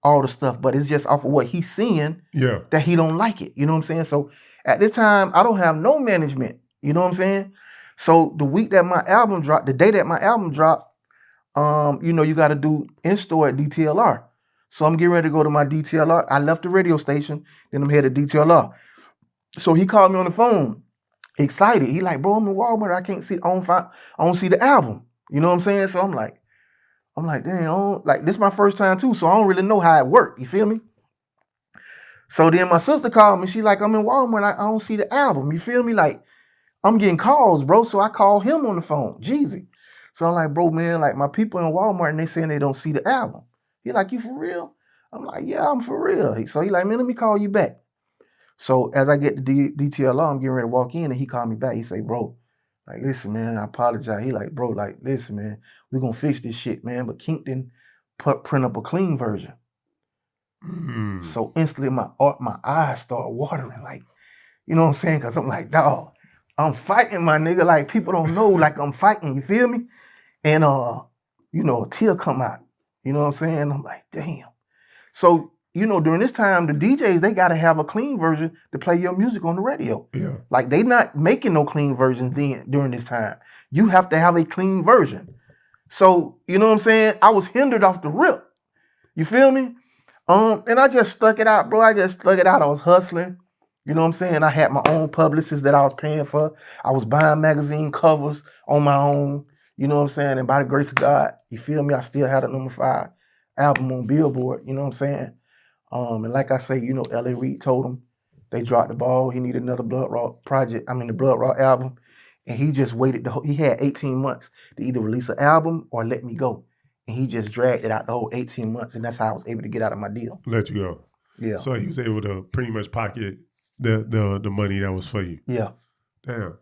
B: all the stuff, but it's just off of what he's seeing
A: Yeah.
B: that he don't like it. You know what I'm saying? So at this time, I don't have no management. You know what I'm saying? So the week that my album dropped, the day that my album dropped, you know, you got to do in-store at DTLR. So I'm getting ready to go to my DTLR. I left the radio station, then I'm headed to DTLR. So he called me on the phone, excited. He like, bro, I'm in Walmart. I can't see, I don't see the album. You know what I'm saying? So I'm like, dang, like this is my first time too, so I don't really know how it worked. You feel me? So then my sister called me. She like, I'm in Walmart. I don't see the album. You feel me? Like, I'm getting calls, bro. So I call him on the phone, Jeezy. So I'm like, bro, man, like my people in Walmart and they saying they don't see the album. He like, you for real? I'm like, yeah, I'm for real. So he like, man, let me call you back. So as I get to DTLR, I'm getting ready to walk in and he called me back. He say, bro, like, listen, man, I apologize. He like, bro, like, listen, man, we're going to fix this shit, man. But Kink didn't print up a clean version.
A: Mm.
B: So instantly my eyes start watering, like, you know what I'm saying? Because I'm like, dog, I'm fighting, my nigga. Like, people don't know, like, I'm fighting, you feel me? And, you know, a tear come out. You know what I'm saying? I'm like, damn. So, you know, during this time, the DJs, they got to have a clean version to play your music on the radio.
A: Yeah.
B: Like, they not making no clean versions during this time. You have to have a clean version. So, you know what I'm saying? I was hindered off the rip. You feel me? And I just stuck it out, bro. I just stuck it out. I was hustling. You know what I'm saying? I had my own publicist that I was paying for. I was buying magazine covers on my own. You know what I'm saying? And by the grace of God, you feel me? I still had a #5 album on Billboard. You know what I'm saying? And like I say, you know, L.A. Reid told him they dropped the ball. He needed another Blood Raw project. I mean, the Blood Raw album. And he just waited. He had 18 months to either release an album or let me go. And he just dragged it out the whole 18 months. And that's how I was able to get out of my deal.
A: Let you go.
B: Yeah.
A: So he was able to pretty much pocket the money that was for you.
B: Yeah.
A: Damn.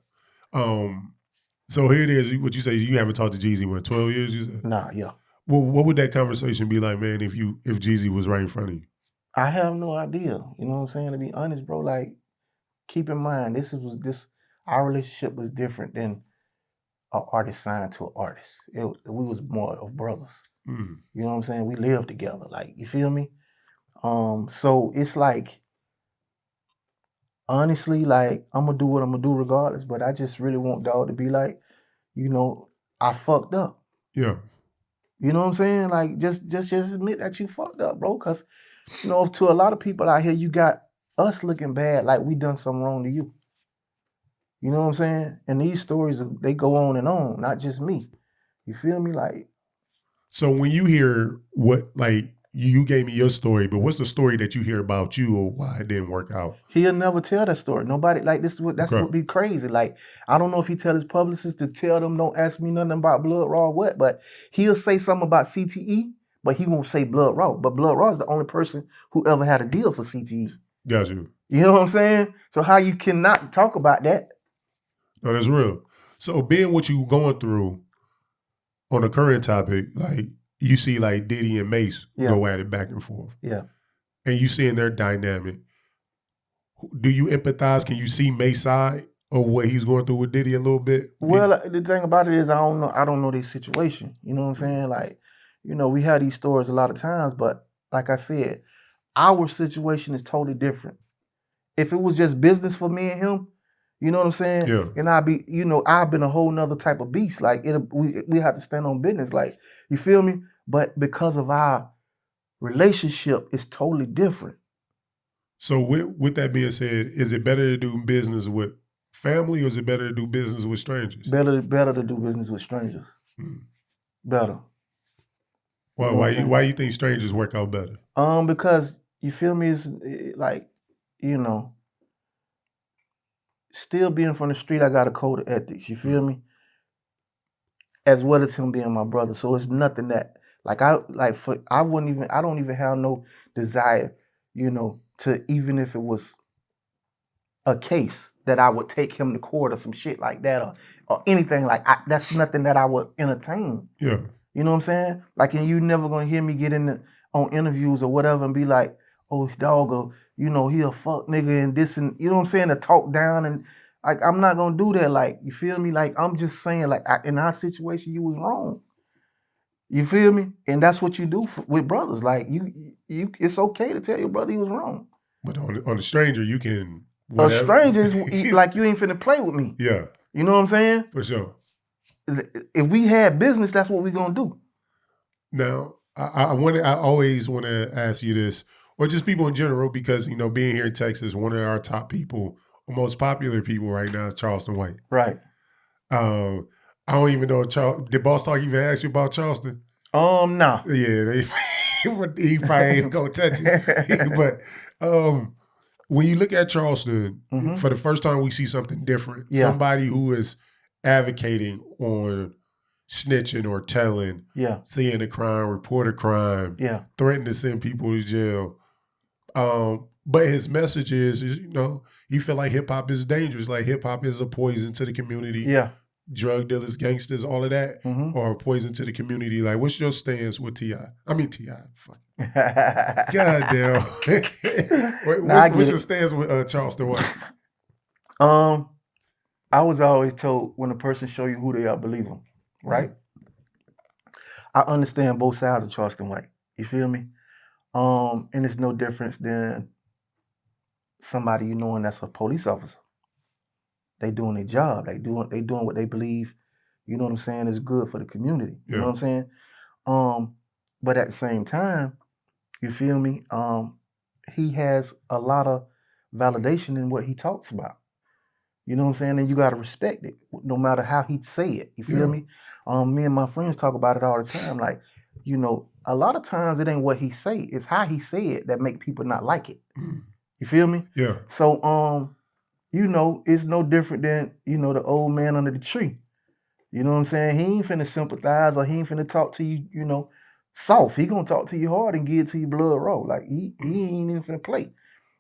A: So here it is. What you say? You haven't talked to Jeezy in 12 years? You said?
B: Nah. Yeah.
A: Well, what would that conversation be like, man? If Jeezy was right in front of you?
B: I have no idea. You know what I'm saying? To be honest, bro. Like, keep in mind, our relationship was different than an artist signed to an artist. We was more of brothers.
A: Mm.
B: You know what I'm saying? We lived together. Like, you feel me? So it's like, honestly, like, I'm gonna do what I'm gonna do regardless, but I just really want dog to be like, you know, I fucked up.
A: Yeah.
B: You know what I'm saying? Like, just admit that you fucked up, bro. Cause, you know, to a lot of people out here, you got us looking bad like we done something wrong to you. You know what I'm saying? And these stories, they go on and on, not just me. You feel me? Like,
A: so when you hear what, like, you gave me your story, but what's the story that you hear about you or why it didn't work out?
B: He'll never tell that story. Nobody, like, that's
A: Okay.
B: what be crazy. Like, I don't know if he tell his publicist to tell them, don't ask me nothing about Blood Raw or what, but he'll say something about CTE, but he won't say Blood Raw. But Blood Raw is the only person who ever had a deal for CTE.
A: Got you.
B: You know what I'm saying? So how you cannot talk about that?
A: No, that's real. So being what you going through on the current topic, like, you see like Diddy and Mace go at it back and forth.
B: Yeah.
A: And you seeing their dynamic. Do you empathize? Can you see Mace's side of what he's going through with Diddy a little bit?
B: Well, the thing about it is I don't know their situation. You know what I'm saying? Like, you know, we have these stories a lot of times, but like I said, our situation is totally different. If it was just business for me and him, you know what I'm saying?
A: Yeah.
B: And I've been a whole nother type of beast. Like, we have to stand on business. Like, you feel me? But because of our relationship, it's totally different.
A: So with that being said, is it better to do business with family or is it better to do business with strangers?
B: Better to do business with strangers. Better.
A: Well, why you think strangers work out better?
B: Because you feel me, it's like, you know, still being from the street, I got a code of ethics. You feel me? as well as him being my brother. So it's nothing that I don't even have no desire, to, even if it was a case that I would take him to court or some shit like that, or anything that's nothing that I would entertain.
A: Yeah.
B: You know what I'm saying? Like, and you never gonna hear me get on interviews or whatever and be like, oh, dog, or, he a fuck nigga and this, and you know what I'm saying, to talk down, and like, I'm not gonna do that. Like, you feel me? Like, I'm just saying, like, in our situation, you was wrong. You feel me? And that's what you do with brothers. Like, you, it's okay to tell your brother he was wrong.
A: But on a stranger, you can.
B: Whatever. A stranger is like, you ain't finna play with me.
A: Yeah.
B: You know what I'm saying?
A: For sure.
B: If we had business, that's what we gonna do.
A: Now, I always want to ask you this, or just people in general, because, being here in Texas, one of our top people, most popular people right now is Charleston White.
B: Right.
A: I don't even know, did Boss Talk even ask you about Charleston?
B: Nah.
A: Yeah, he probably ain't gonna touch it. But when you look at Charleston, for the first time we see something different. Yeah. Somebody who is advocating on snitching or telling, seeing a crime, report a crime, threatening to send people to jail. But his message is, he feel like hip hop is dangerous, like hip hop is a poison to the community. Yeah. Drug dealers, gangsters, all of that, or poison to the community. Like, what's your stance with T.I.? I mean, T.I. Fuck. God damn. What's your stance with Charleston White?
B: I was always told, when a person show you who they are, believe them. Right? I understand both sides of Charleston White. You feel me? And it's no difference than somebody and that's a police officer. They doing their job. They doing what they believe, you know what I'm saying, is good for the community. You know what I'm saying? But at the same time, you feel me? He has a lot of validation in what he talks about. You know what I'm saying? And you got to respect it, no matter how he say it. You feel me? Me and my friends talk about it all the time. Like, a lot of times it ain't what he say, it's how he say it that make people not like it. You feel me?
A: Yeah.
B: So, it's no different than, the old man under the tree. You know what I'm saying? He ain't finna sympathize, or he ain't finna talk to you, soft. He gonna talk to you hard and give it to you blood raw. Like, he ain't even finna play.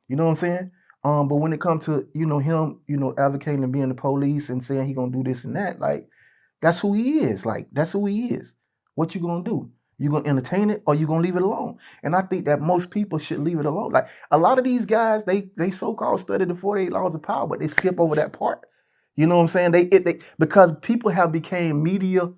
B: You know what I'm saying? But when it comes to, him, advocating and being the police and saying he gonna do this and that, like, that's who he is. Like, that's who he is. What you gonna do? You gonna entertain it, or you gonna leave it alone? And I think that most people should leave it alone. Like, a lot of these guys, they so-called study the 48 laws of power, but they skip over that part. You know what I'm saying? They because people have became media.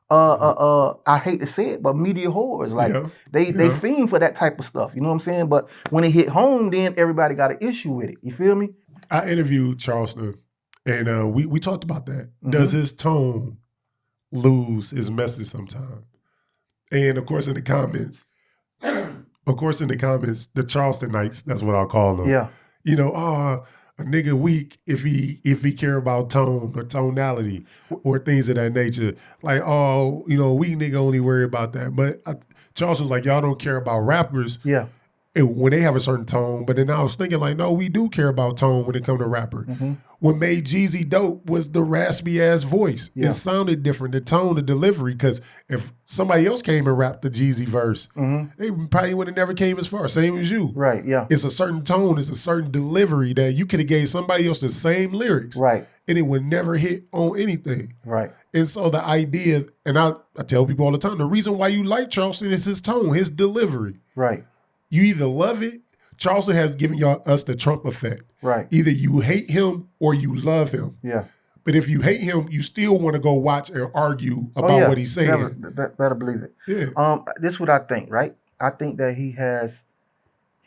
B: I hate to say it, but media whores. Like, they fiend for that type of stuff. You know what I'm saying? But when it hit home, then everybody got an issue with it. You feel me?
A: I interviewed Charleston, and we talked about that. Does his tone lose his message sometimes? And of course, in the comments, the Charlestonites, that's what I'll call them.
B: Yeah.
A: A nigga weak if he care about tone or tonality or things of that nature. Like, weak nigga only worry about that. But Charleston's like, y'all don't care about rappers.
B: Yeah.
A: When they have a certain tone. But then I was thinking, like, no, we do care about tone when it comes to rapper. What made Jeezy dope was the raspy ass voice. Yeah. It sounded different, the tone, the delivery. Because if somebody else came and rapped the Jeezy verse, they probably would have never came as far. Same as you.
B: Right. Yeah.
A: It's a certain tone, it's a certain delivery that you could have gave somebody else the same lyrics.
B: Right.
A: And it would never hit on anything.
B: Right.
A: And so the idea, and I tell people all the time, the reason why you like Charleston is his tone, his delivery.
B: Right.
A: You either love it. Charleston has given us the Trump effect.
B: Right.
A: Either you hate him or you love him.
B: Yeah.
A: But if you hate him, you still want to go watch and argue about what he's saying.
B: Better believe it.
A: Yeah.
B: This is what I think, right? I think that he has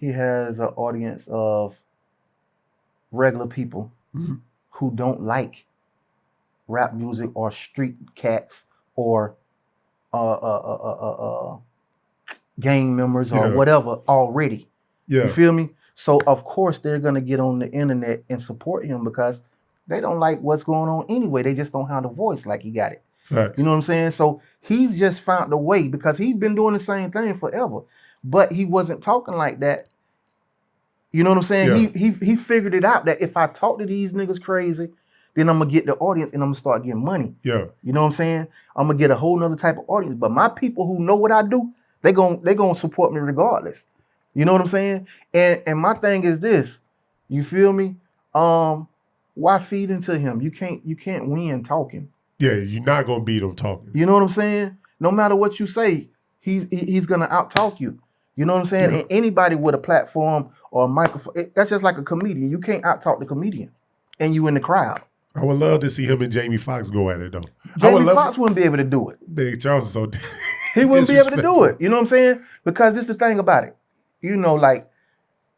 B: an audience of regular people who don't like rap music or street cats or gang members or whatever already.
A: Yeah.
B: You feel me? So of course they're gonna get on the internet and support him because they don't like what's going on anyway. They just don't have the voice like he got it.
A: Facts.
B: You know what I'm saying? So he's just found a way because he's been doing the same thing forever, but he wasn't talking like that. You know what I'm saying?
A: Yeah.
B: He figured it out that if I talk to these niggas crazy, then I'm gonna get the audience and I'm gonna start getting money.
A: Yeah.
B: You know what I'm saying? I'm gonna get a whole nother type of audience. But my people who know what I do, they gonna support me regardless. You know what I'm saying? And my thing is this, you feel me? Why feed into him? You can't win talking.
A: Yeah, you're not gonna beat him talking.
B: You know what I'm saying? No matter what you say, he's gonna out-talk you. You know what I'm saying?
A: Yeah.
B: And anybody with a platform or a microphone, that's just like a comedian. You can't out-talk the comedian, and you in the crowd.
A: I would love to see him and Jamie Foxx go at it though.
B: Jamie Foxx wouldn't be able to do it.
A: Big Charles is so
B: He wouldn't be able to do it. You know what I'm saying? Because this is the thing about it. You know, like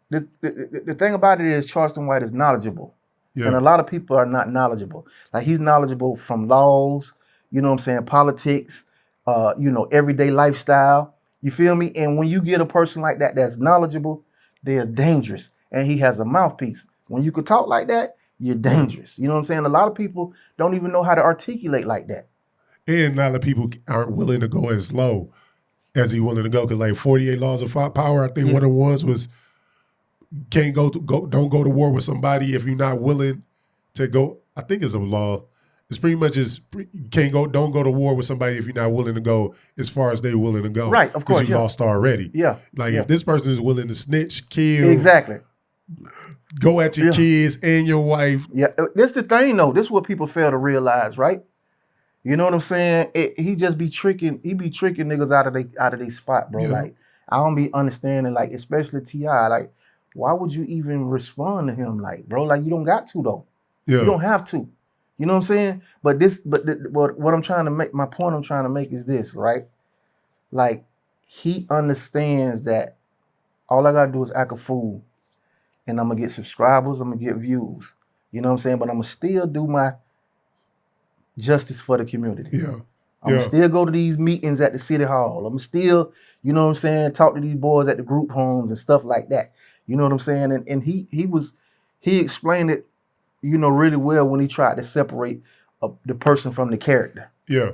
B: the thing about it is Charleston White is knowledgeable. Yeah. And a lot of people are not knowledgeable. Like he's knowledgeable from laws, you know what I'm saying, politics, everyday lifestyle. You feel me? And when you get a person like that that's knowledgeable, they're dangerous. And he has a mouthpiece. When you could talk like that, you're dangerous. You know what I'm saying? A lot of people don't even know how to articulate like that.
A: And a lot of people aren't willing to go as low as he willing to go. Because like 48 Laws of Power, I think one of the ones was don't go to war with somebody if you're not willing to go. I think it's a law. It's pretty much don't go to war with somebody if you're not willing to go as far as they're willing to go.
B: Right, of course.
A: Because you lost already.
B: Yeah.
A: Like if this person is willing to snitch, kill.
B: Exactly.
A: Go at your kids and your wife.
B: Yeah. This the thing though. This is what people fail to realize, right? You know what I'm saying? He just be tricking. He be tricking niggas out of their spot, bro. Yeah. Like I don't be understanding, like especially T.I. Like why would you even respond to him, like bro? Like you don't got to though. Yeah. You don't have to. You know what I'm saying? But what I'm trying to make, my point I'm trying to make is this, right? Like he understands that all I gotta do is act a fool, and I'm gonna get subscribers, I'm gonna get views. You know what I'm saying? But I'm gonna still do my justice for the community.
A: Yeah.
B: I'm gonna still go to these meetings at the city hall. I'm still, you know what I'm saying, talk to these boys at the group homes and stuff like that. You know what I'm saying? And he explained it, you know, really well when he tried to separate the person from the character.
A: Yeah.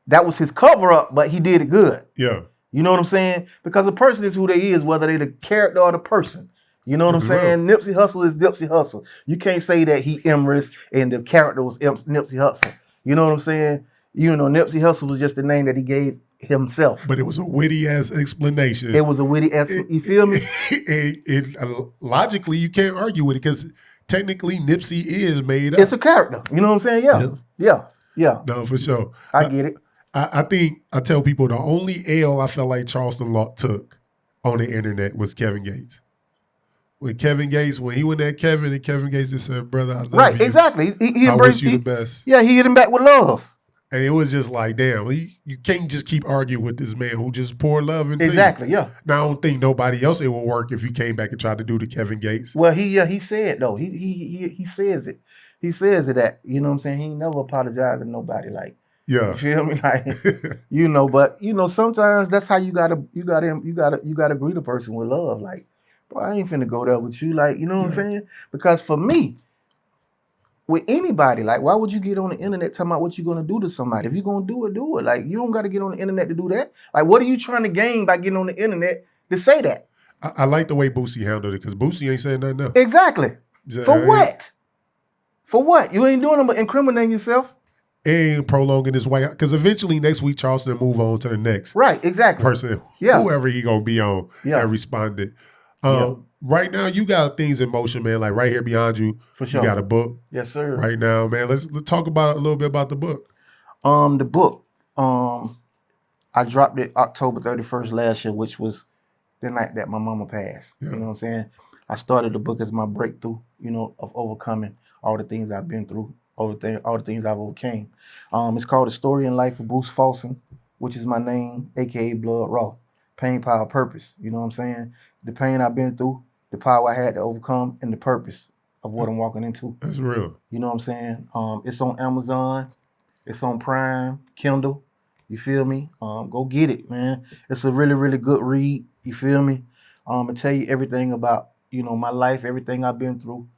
B: That was his cover up, but he did it good.
A: Yeah.
B: You know what I'm saying? Because the person is who they is, whether they the character or the person. You know what I'm saying? Nipsey Hussle is Nipsey Hussle. You can't say that he Emrys and the character was Nipsey Hussle. You know what I'm saying? You know, Nipsey Hussle was just the name that he gave himself.
A: But it was a witty ass explanation.
B: It was a witty ass. You feel me?
A: Logically, you can't argue with it because technically Nipsey is made up.
B: It's a character. You know what I'm saying? Yeah.
A: No, for sure.
B: I get it.
A: I think I tell people the only L I felt like Charleston took on the internet was Kevin Gates. When he went at Kevin and Kevin Gates just said, "Brother, I love you."
B: Right, exactly. He
A: I wish you the best.
B: Yeah, he hit him back with love.
A: And it was just like, damn, you can't just keep arguing with this man who just poured love into you.
B: Exactly, yeah.
A: Now, I don't think nobody else it will work if you came back and tried to do the Kevin Gates.
B: Well, he said though. He says it. He says it that, you know what I'm saying? He ain't never apologized to nobody. Like,
A: yeah.
B: You feel me? Like, you know, but you know, sometimes that's how you gotta greet a person with love. Like, bro, I ain't finna go there with you. Like, you know what I'm saying? Because for me, with anybody, like, why would you get on the internet talking about what you're gonna do to somebody? If you're gonna do it, do it. Like, you don't gotta get on the internet to do that. Like, what are you trying to gain by getting on the internet to say that?
A: I like the way Boosie handled it because Boosie ain't saying nothing else.
B: Exactly. For what? For what? You ain't doing them but incriminating yourself.
A: And prolonging his way out. Because eventually next week, Charleston move on to the next person, whoever he going to be on that responded. Right now, you got things in motion, man. Like right here behind you,
B: for sure.
A: You got a book.
B: Yes, sir.
A: Right now, man. Let's talk about a little bit about the book.
B: The book, I dropped it October 31st last year, which was the night that my mama passed. Yeah. You know what I'm saying? I started the book as my breakthrough, you know, of overcoming all the things I've been through. All the things I've overcame. It's called The Story and Life of Bruce Folsom, which is my name, aka Blood Raw. Pain, power, purpose. You know what I'm saying? The pain I've been through, the power I had to overcome, and the purpose of what I'm walking into.
A: That's real.
B: You know what I'm saying? It's on Amazon, it's on Prime, Kindle. You feel me? Go get it, man. It's a really, really good read. You feel me? I tell you everything about, you know, my life, everything I've been through.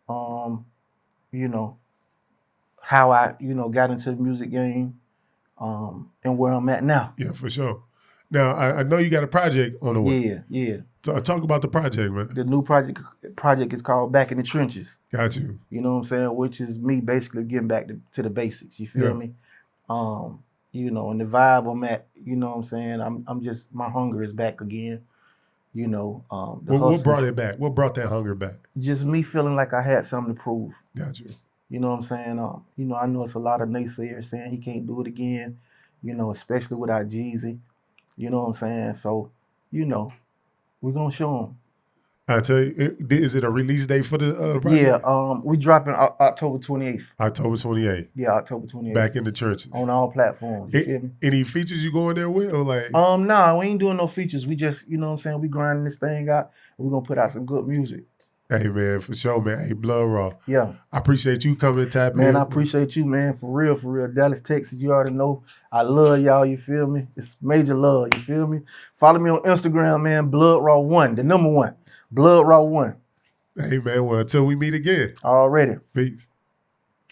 B: You know, how I, you know, got into the music game, and where I'm at now.
A: Yeah, for sure. Now, I know you got a project on the way.
B: Yeah.
A: Talk about the project, man.
B: The new project is called Back in the Trenches.
A: Got you.
B: You know what I'm saying? Which is me basically getting back to the basics. You feel me? You know, and the vibe I'm at, you know what I'm saying? I'm just, my hunger is back again. You know,
A: what brought it back? What brought that hunger back?
B: Just me feeling like I had something to prove.
A: Got you.
B: You know what I'm saying? You know, I know it's a lot of naysayers saying he can't do it again, you know, especially without Jeezy. You know what I'm saying? So, you know, we're going to show him.
A: I tell you, is it a release date for the project?
B: Yeah, we dropping October 28th.
A: October 28th.
B: Yeah, October 28th.
A: Back in the Trenches.
B: On all platforms. You feel me?
A: Any features you going there with? Or like?
B: Nah, we ain't doing no features. We just, you know what I'm saying, we grinding this thing out. We're going to put out some good music.
A: Hey, man, for sure, man. Hey, Blood Raw.
B: Yeah.
A: I appreciate you coming and tapping in.
B: Man, I appreciate you, man. For real, for real. Dallas, Texas, you already know. I love y'all, you feel me? It's major love, you feel me? Follow me on Instagram, man. Blood Raw 1, the number 1. Blood Raw 1.
A: Hey, man, well, until we meet again.
B: Already.
A: Peace.